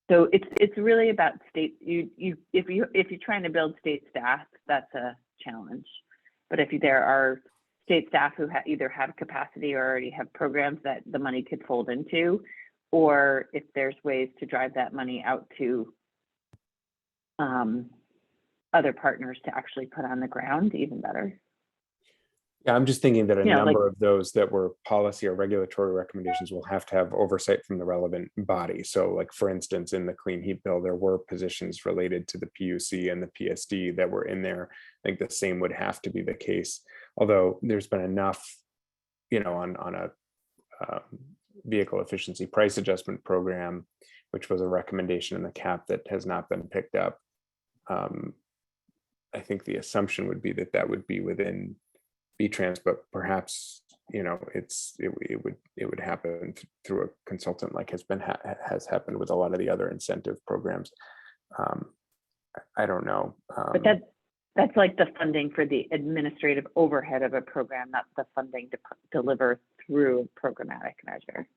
So it's really about state. If you're trying to build state staff, that's a challenge. But if there are state staff who either have capacity or already have programs that the money could fold into, or if there's ways to drive that money out to other partners to actually put on the ground, even better. Yeah, I'm just thinking that a number of those that were policy or regulatory recommendations will have to have oversight from the relevant body. So for instance, in the Clean Heat Bill, there were positions related to the PUC and the PSD that were in there. I think the same would have to be the case. Although there's been enough, on a vehicle efficiency price adjustment program, which was a recommendation in the cap that has not been picked up. I think the assumption would be that would be within VTrans, but perhaps it would happen through a consultant, like has happened with a lot of the other incentive programs. I don't know. But That's like the funding for the administrative overhead of a program, not the funding to deliver through a programmatic measure.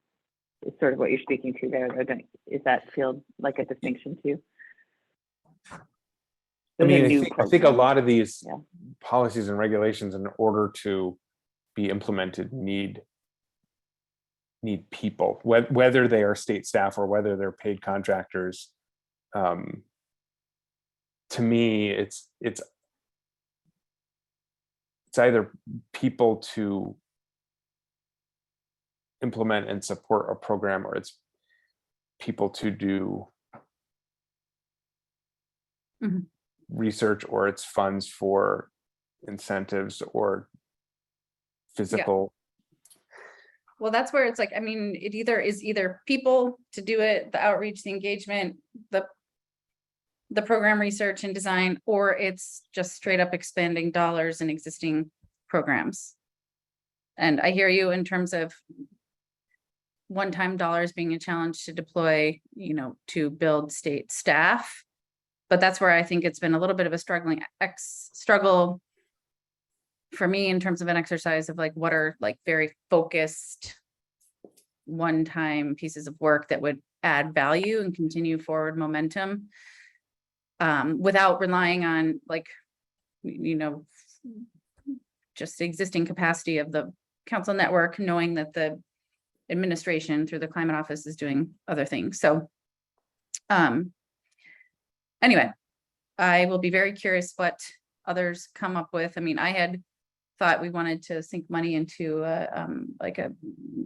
Is sort of what you're speaking to there. Is that feel like a distinction to you? I mean, Those are I think a programs. lot of these Yeah. policies and regulations, in order to be implemented, need people, whether they are state staff or whether they're paid contractors. To me, it's either people to implement and support a program, or it's people to do Mhm. research, or it's funds for incentives or physical. Well, that's where it's like, I mean, it either is either people to do it, the outreach, the engagement, the program research and design, or it's just straight up expanding dollars in existing programs. And I hear you in terms of one-time dollars being a challenge to deploy, to build state staff. But that's where I think it's been a little bit of a struggle for me in terms of an exercise of like, what are like very focused one-time pieces of work that would add value and continue forward momentum, without relying on like, just the existing capacity of the council network, knowing that the administration through the climate office is doing other things. So anyway, I will be very curious what others come up with. I mean, I had thought we wanted to sink money into like a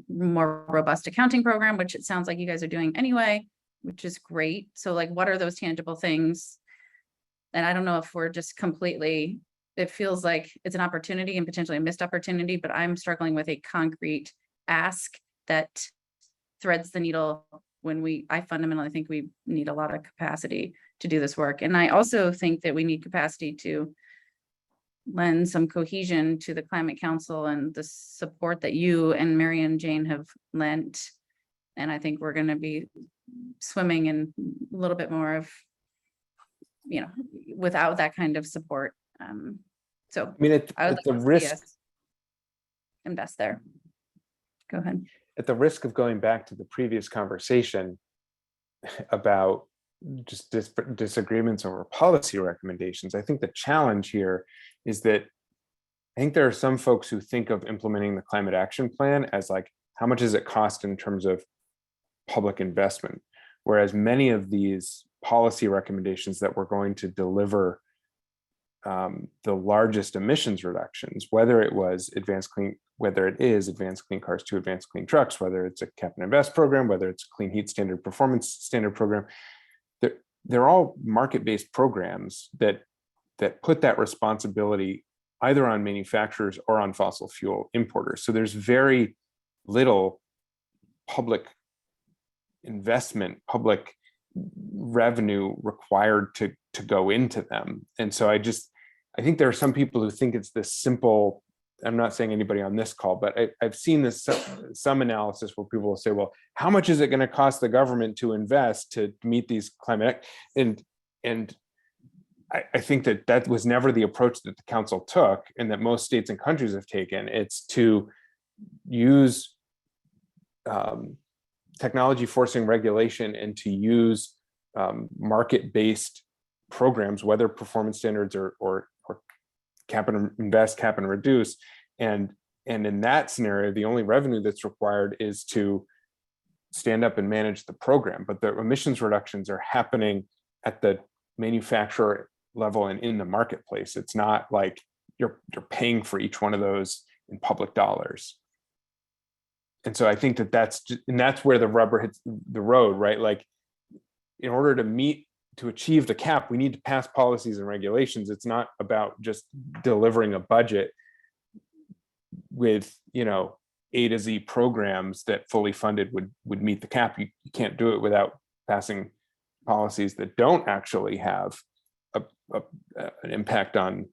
more robust accounting program, which it sounds like you guys are doing anyway, which is great. So like, what are those tangible things? And I don't know if we're just completely, it feels like it's an opportunity and potentially a missed opportunity, but I'm struggling with a concrete ask that threads the needle when I fundamentally think we need a lot of capacity to do this work. And I also think that we need capacity to lend some cohesion to the Climate Council and the support that you and Mary and Jane have lent. And I think we're going to be swimming in a little bit more of, without that kind of support. So I mean, I would at the like to see risk us invest there. Go ahead. at the risk of going back to the previous conversation about just disagreements over policy recommendations, I think the challenge here is that I think there are some folks who think of implementing the climate action plan as like, how much does it cost in terms of public investment? Whereas many of these policy recommendations that we're going to deliver the largest emissions reductions, whether it is Advanced Clean Cars to Advanced Clean Trucks, whether it's a cap and invest program, whether it's Clean Heat Standard Performance Standard program, they're all market-based programs that put that responsibility either on manufacturers or on fossil fuel importers. So there's very little public investment, public revenue required to go into them. And so I think there are some people who think it's this simple. I'm not saying anybody on this call, but I've seen this some analysis where people will say, well, how much is it going to cost the government to invest to meet these climate? And I think that was never the approach that the council took, and that most states and countries have taken. It's to use technology forcing regulation and to use market-based programs, whether performance standards or cap and invest, cap and reduce. And in that scenario, the only revenue that's required is to stand up and manage the program. But the emissions reductions are happening at the manufacturer level and in the marketplace. It's not like you're paying for each one of those in public dollars. And so I think that's where the rubber hits the road, right? Like, in order to achieve the cap, we need to pass policies and regulations. It's not about just delivering a budget with, A to Z programs that fully funded would meet the cap. You can't do it without passing policies that don't actually have an impact on,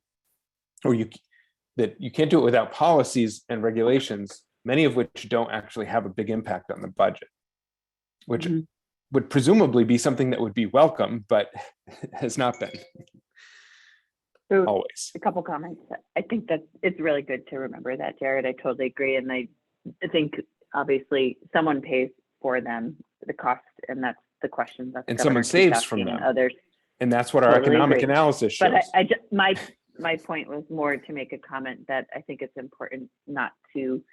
you can't do it without policies and regulations, many of which don't actually have a big impact on the budget, which would presumably be something that would be welcome, but has not been. So always. a couple comments. I think that it's really good to remember that, Jared. I totally agree. And I think obviously someone pays for them, the cost, and that's the question that And Governor someone keeps saves from asking and them. others. And that's what our Totally economic agree. analysis shows. But I just, my point was more to make a comment that I think it's important not to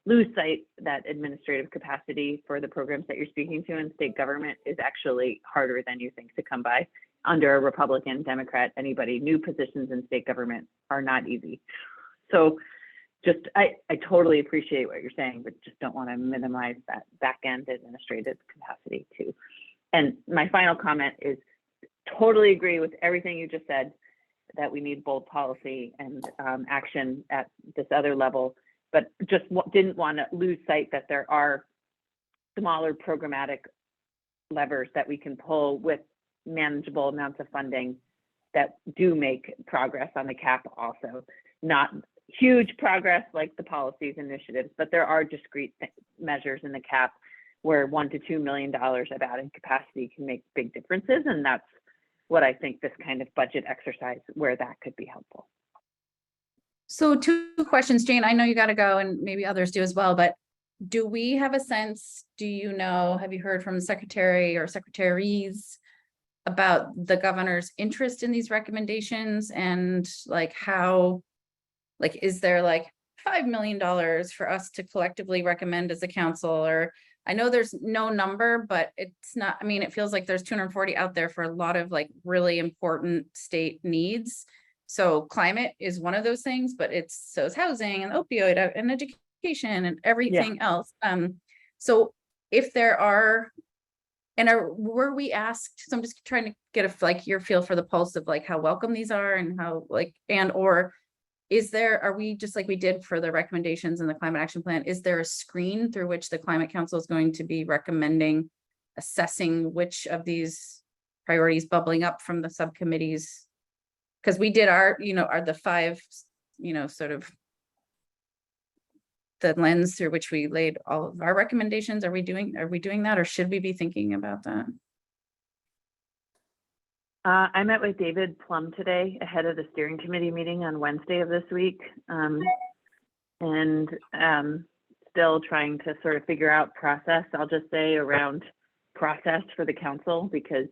lose sight that administrative capacity for the programs that you're speaking to in state government is actually harder than you think to come by. Under a Republican, Democrat, anybody, new positions in state government are not easy. So just, I totally appreciate what you're saying, but just don't want to minimize that back end administrative capacity too. And my final comment is totally agree with everything you just said, that we need bold policy and action at this other level, but just didn't want to lose sight that there are smaller programmatic levers that we can pull with manageable amounts of funding that do make progress on the cap also. Not huge progress like the policies initiatives, but there are discrete measures in the cap where $1 to $2 million of added capacity can make big differences. And that's what I think this kind of budget exercise where that could be helpful. So 2 questions, Jane. I know you got to go and maybe others do as well, but do we have a sense, do you know, have you heard from the secretary or secretaries about the governor's interest in these recommendations and like how, like, is there like $5 million for us to collectively recommend as a council? Or I know there's no number, but it's not, I mean, it feels like there's 240 out there for a lot of like really important state needs. So climate is one of those things, but it's so is housing and opioid and education and everything else. So if there are, and were we asked, so I'm just trying to get a like your feel for the pulse of like how welcome these are and how like, and or is there, are we just like we did for the recommendations in the climate action plan, is there a screen through which the climate council is going to be recommending, assessing which of these priorities bubbling up from the subcommittees? Because we did our, you know, are the 5, you know, sort of the lens through which we laid all of our recommendations. Are we doing that, or should we be thinking about that? I met with David Plum today ahead of the steering committee meeting on Wednesday of this week. And still trying to sort of figure out process, I'll just say, around process for the council, because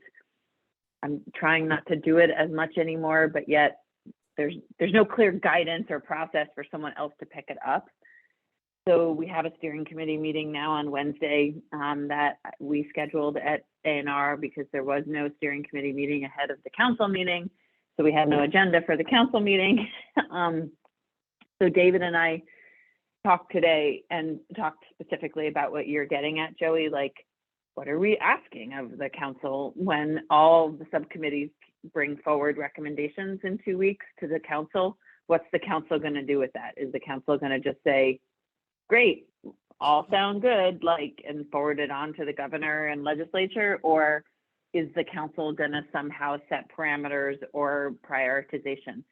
I'm trying not to do it as much anymore, but yet there's no clear guidance or process for someone else to pick it up. So we have a steering committee meeting now on Wednesday that we scheduled at A&R because there was no steering committee meeting ahead of the council meeting. So we had no agenda for the council meeting. So David and I talked today and talked specifically about what you're getting at, Joey, like, what are we asking of the council when all the subcommittees bring forward recommendations in 2 weeks to the council? What's the council going to do with that? Is the council going to just say, great, all sound good, like, and forward it on to the governor and legislature? Or is the council going to somehow set parameters or prioritization?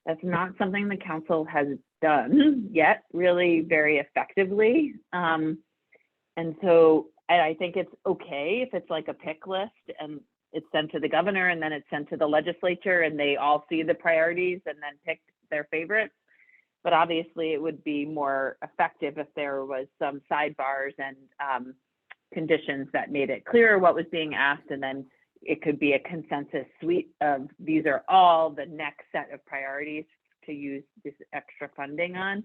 That's not something the council has done yet really very effectively. And so I think it's okay if it's like a pick list and it's sent to the governor and then it's sent to the legislature and they all see the priorities and then pick their favorites. But obviously it would be more effective if there was some sidebars and conditions that made it clearer what was being asked, and then it could be a consensus suite of these are all the next set of priorities to use this extra funding on.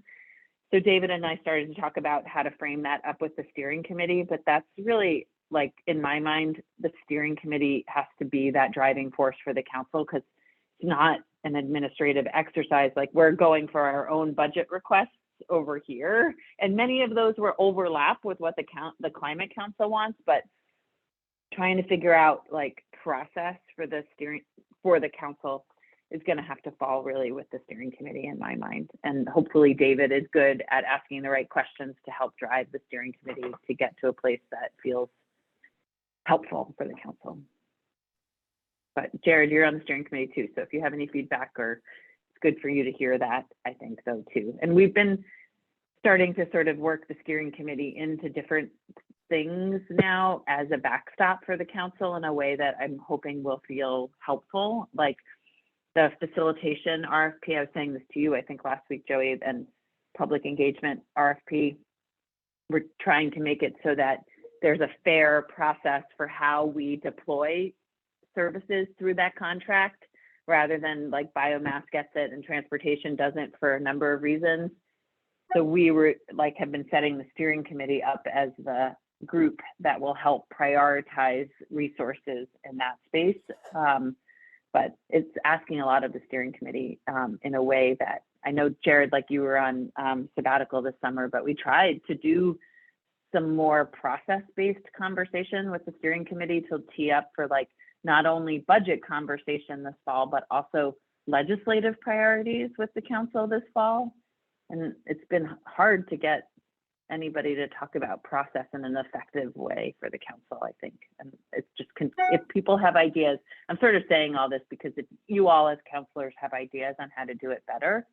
So David and I started to talk about how to frame that up with the steering committee, but that's really, like, in my mind, the steering committee has to be that driving force for the council, because it's not an administrative exercise. Like, we're going for our own budget requests over here, and many of those will overlap with what the climate council wants, but trying to figure out like process for the council is going to have to fall really with the steering committee in my mind. And hopefully David is good at asking the right questions to help drive the steering committee to get to a place that feels helpful for the council. But Jared, you're on the steering committee too. So if you have any feedback, or it's good for you to hear that, I think so too. And we've been starting to sort of work the steering committee into different things now as a backstop for the council in a way that I'm hoping will feel helpful. Like, the facilitation RFP, I was saying this to you, I think last week, Joey, and public engagement RFP, we're trying to make it so that there's a fair process for how we deploy services through that contract, rather than like biomass gets it and transportation doesn't for a number of reasons. So we were like, have been setting the steering committee up as the group that will help prioritize resources in that space. But it's asking a lot of the steering committee in a way that, I know, Jared, like you were on sabbatical this summer, but we tried to do some more process-based conversation with the steering committee to tee up for like not only budget conversation this fall, but also legislative priorities with the council this fall. And it's been hard to get anybody to talk about process in an effective way for the council, I think. And it's just, if people have ideas, I'm sort of saying all this because if you all as counselors have ideas on how to do it better,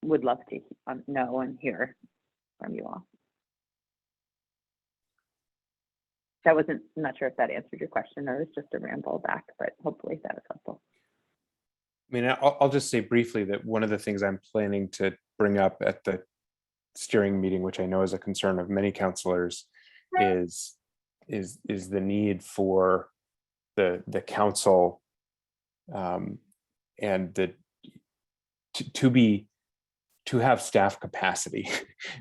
would love to know and hear from you all. That wasn't, I'm not sure if that answered your question or it was just a ramble back, but hopefully that was helpful. I mean, I'll just say briefly that one of the things I'm planning to bring up at the steering meeting, which I know is a concern of many counselors, is the need for the council and to have staff capacity.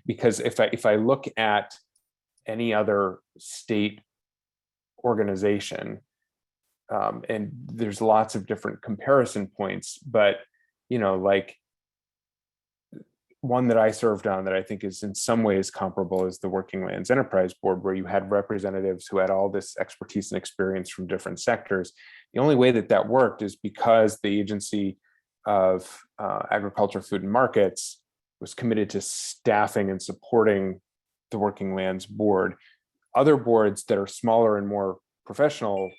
Because if I look at any other state organization, and there's lots of different comparison points, but like one that I served on that I think is in some ways comparable is the Working Lands Enterprise Board, where you had representatives who had all this expertise and experience from different sectors. The only way that worked is because the Agency of Agriculture, Food and Markets was committed to staffing and supporting the Working Lands Board. Other boards that are smaller and more professional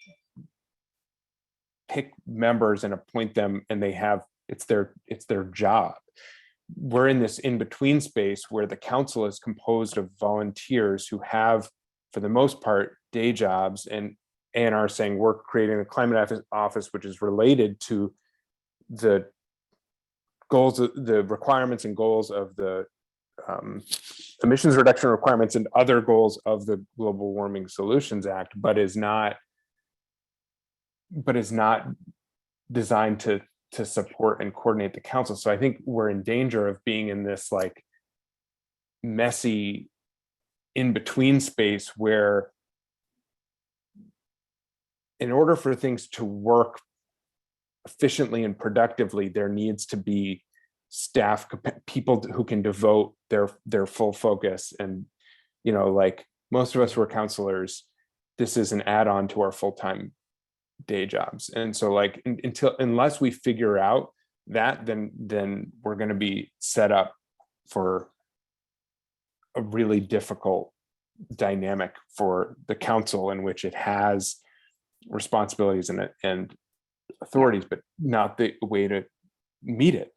pick members and appoint them, and it's their job. We're in this in-between space where the council is composed of volunteers who have, for the most part, day jobs, and are saying we're creating a climate office, which is related to the goals, the requirements and goals of the emissions reduction requirements and other goals of the Global Warming Solutions Act, but is not designed to support and coordinate the council. So I think we're in danger of being in this like messy in-between space where in order for things to work efficiently and productively, there needs to be staff, people who can devote their full focus. And, like most of us who are counselors, this is an add-on to our full-time day jobs. And so like unless we figure out that, then we're going to be set up for a really difficult dynamic for the council, in which it has responsibilities and authorities, but not the way to meet it.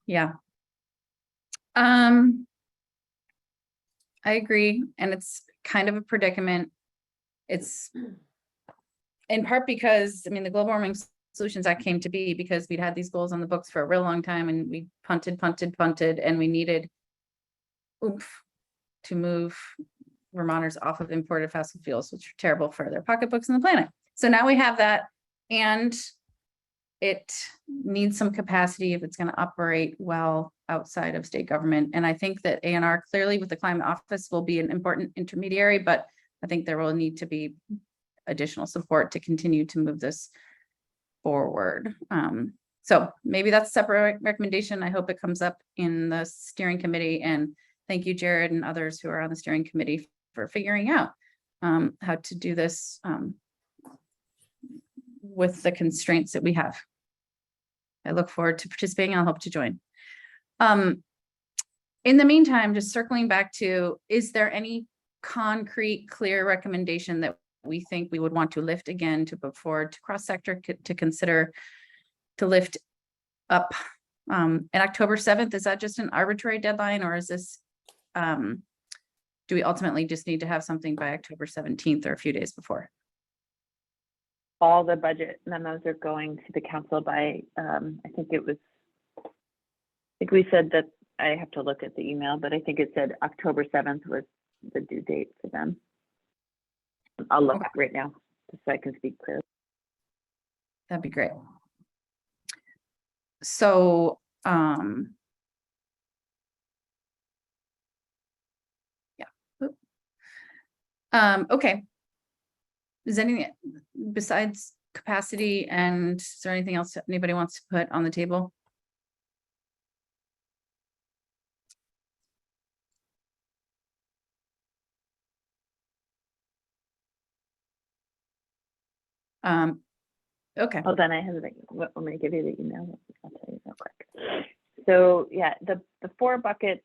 Yeah. I agree. And it's kind of a predicament. It's in part because, the Global Warming Solutions Act came to be because we'd had these goals on the books for a real long time, and we punted, and we needed oomph to move Vermonters off of imported fossil fuels, which are terrible for their pocketbooks and the planet. So now we have that, and it needs some capacity if it's going to operate well outside of state government. And I think that ANR clearly with the climate office will be an important intermediary, but I think there will need to be additional support to continue to move this forward. So maybe that's a separate recommendation. I hope it comes up in the steering committee, and thank you, Jared, and others who are on the steering committee for figuring out how to do this with the constraints that we have. I look forward to participating. I'll hope to join. In the meantime, just circling back to, is there any concrete, clear recommendation that we think we would want to lift again to put forward to cross-sector to consider to lift up? And October 7th, is that just an arbitrary deadline, or is this, do we ultimately just need to have something by October 17th or a few days before? all the budget memos are going to the council by, I think we said that, I have to look at the email, but I think it said October 7th was the due date for them. I'll look right now, just so I can speak clearly. That'd be great. So, okay. Is anything besides capacity, and is there anything else that anybody wants to put on the table? Okay. Oh, then I have the, let me give you the email. I'll tell you real quick. So yeah, the 4 buckets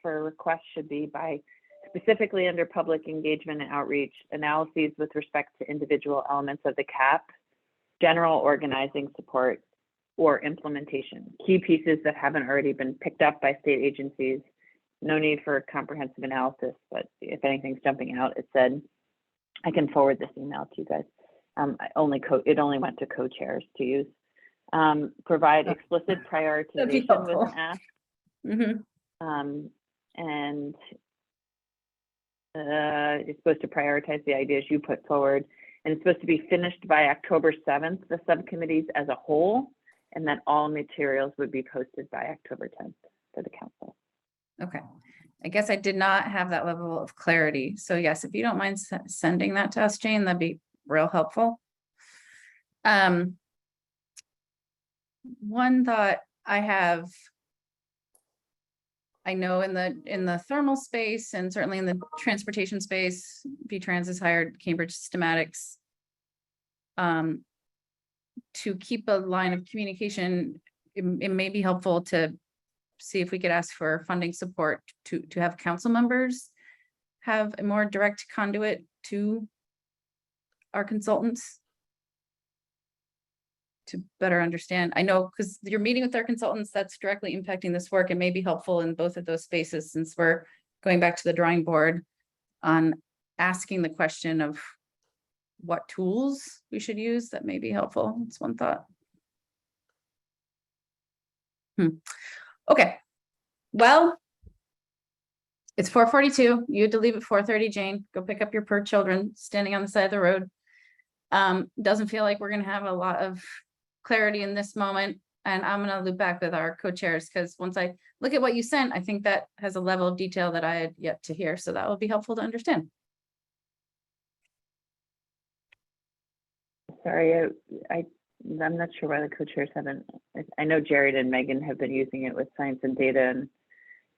for requests should be by specifically under public engagement and outreach, analyses with respect to individual elements of the CAP, general organizing support, or implementation. Key pieces that haven't already been picked up by state agencies. No need for comprehensive analysis, but if anything's jumping out, it said, I can forward this email to you guys. It only went to co-chairs to use. Provide explicit prioritization was an ask. And it's supposed to prioritize the ideas you put forward, and it's supposed to be finished by October 7th, the subcommittees as a whole, and that all materials would be posted by October 10th for the council. Okay. I guess I did not have that level of clarity. So yes, if you don't mind sending that to us, Jane, that'd be real helpful. One thought I have, I know in the thermal space and certainly in the transportation space, VTrans has hired Cambridge Systematics to keep a line of communication. It may be helpful to see if we could ask for funding support to have council members have a more direct conduit to our consultants to better understand. I know because you're meeting with our consultants, that's directly impacting this work. It may be helpful in both of those spaces, since we're going back to the drawing board on asking the question of what tools we should use. That may be helpful. It's one thought. Okay. Well, it's 4:42. You had to leave at 4:30, Jane. Go pick up your poor children standing on the side of the road. Doesn't feel like we're going to have a lot of clarity in this moment. And I'm going to loop back with our co-chairs, because once I look at what you sent, I think that has a level of detail that I had yet to hear. So that will be helpful to understand. Sorry, I'm not sure why the co-chairs haven't. I know Jared and Megan have been using it with science and data, and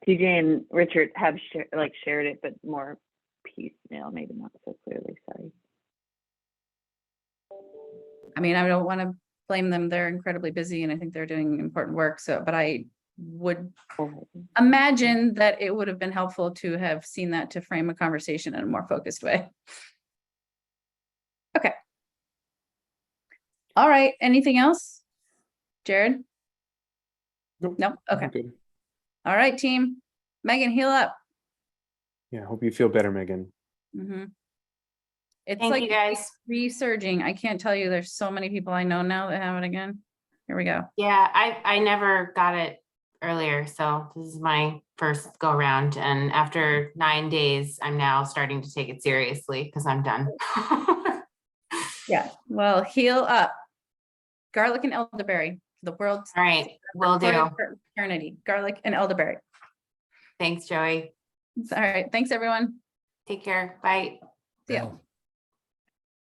TJ and Richard have shared it, but more piecemeal, maybe not so clearly. Sorry. I mean, I don't want to blame them. They're incredibly busy and I think they're doing important work. So, but I would imagine that it would have been helpful to have seen that to frame a conversation in a more focused way. Okay. All right. Anything else? Jared? Nope. No? Okay. Good. All right, team. Megan, heal up. Yeah, hope you feel better, Megan. It's Thank like you, guys. resurging. I can't tell you, there's so many people I know now that have it again. Here we go. Yeah, I never got it earlier, so this is my first go around. And after 9 days, I'm now starting to take it seriously because I'm done. Yeah. Well, heal up. Garlic and elderberry, the world's All right, will do. for eternity. Garlic and elderberry. Thanks, Joey. All right. Thanks, everyone. Take care. Bye. See ya. Well,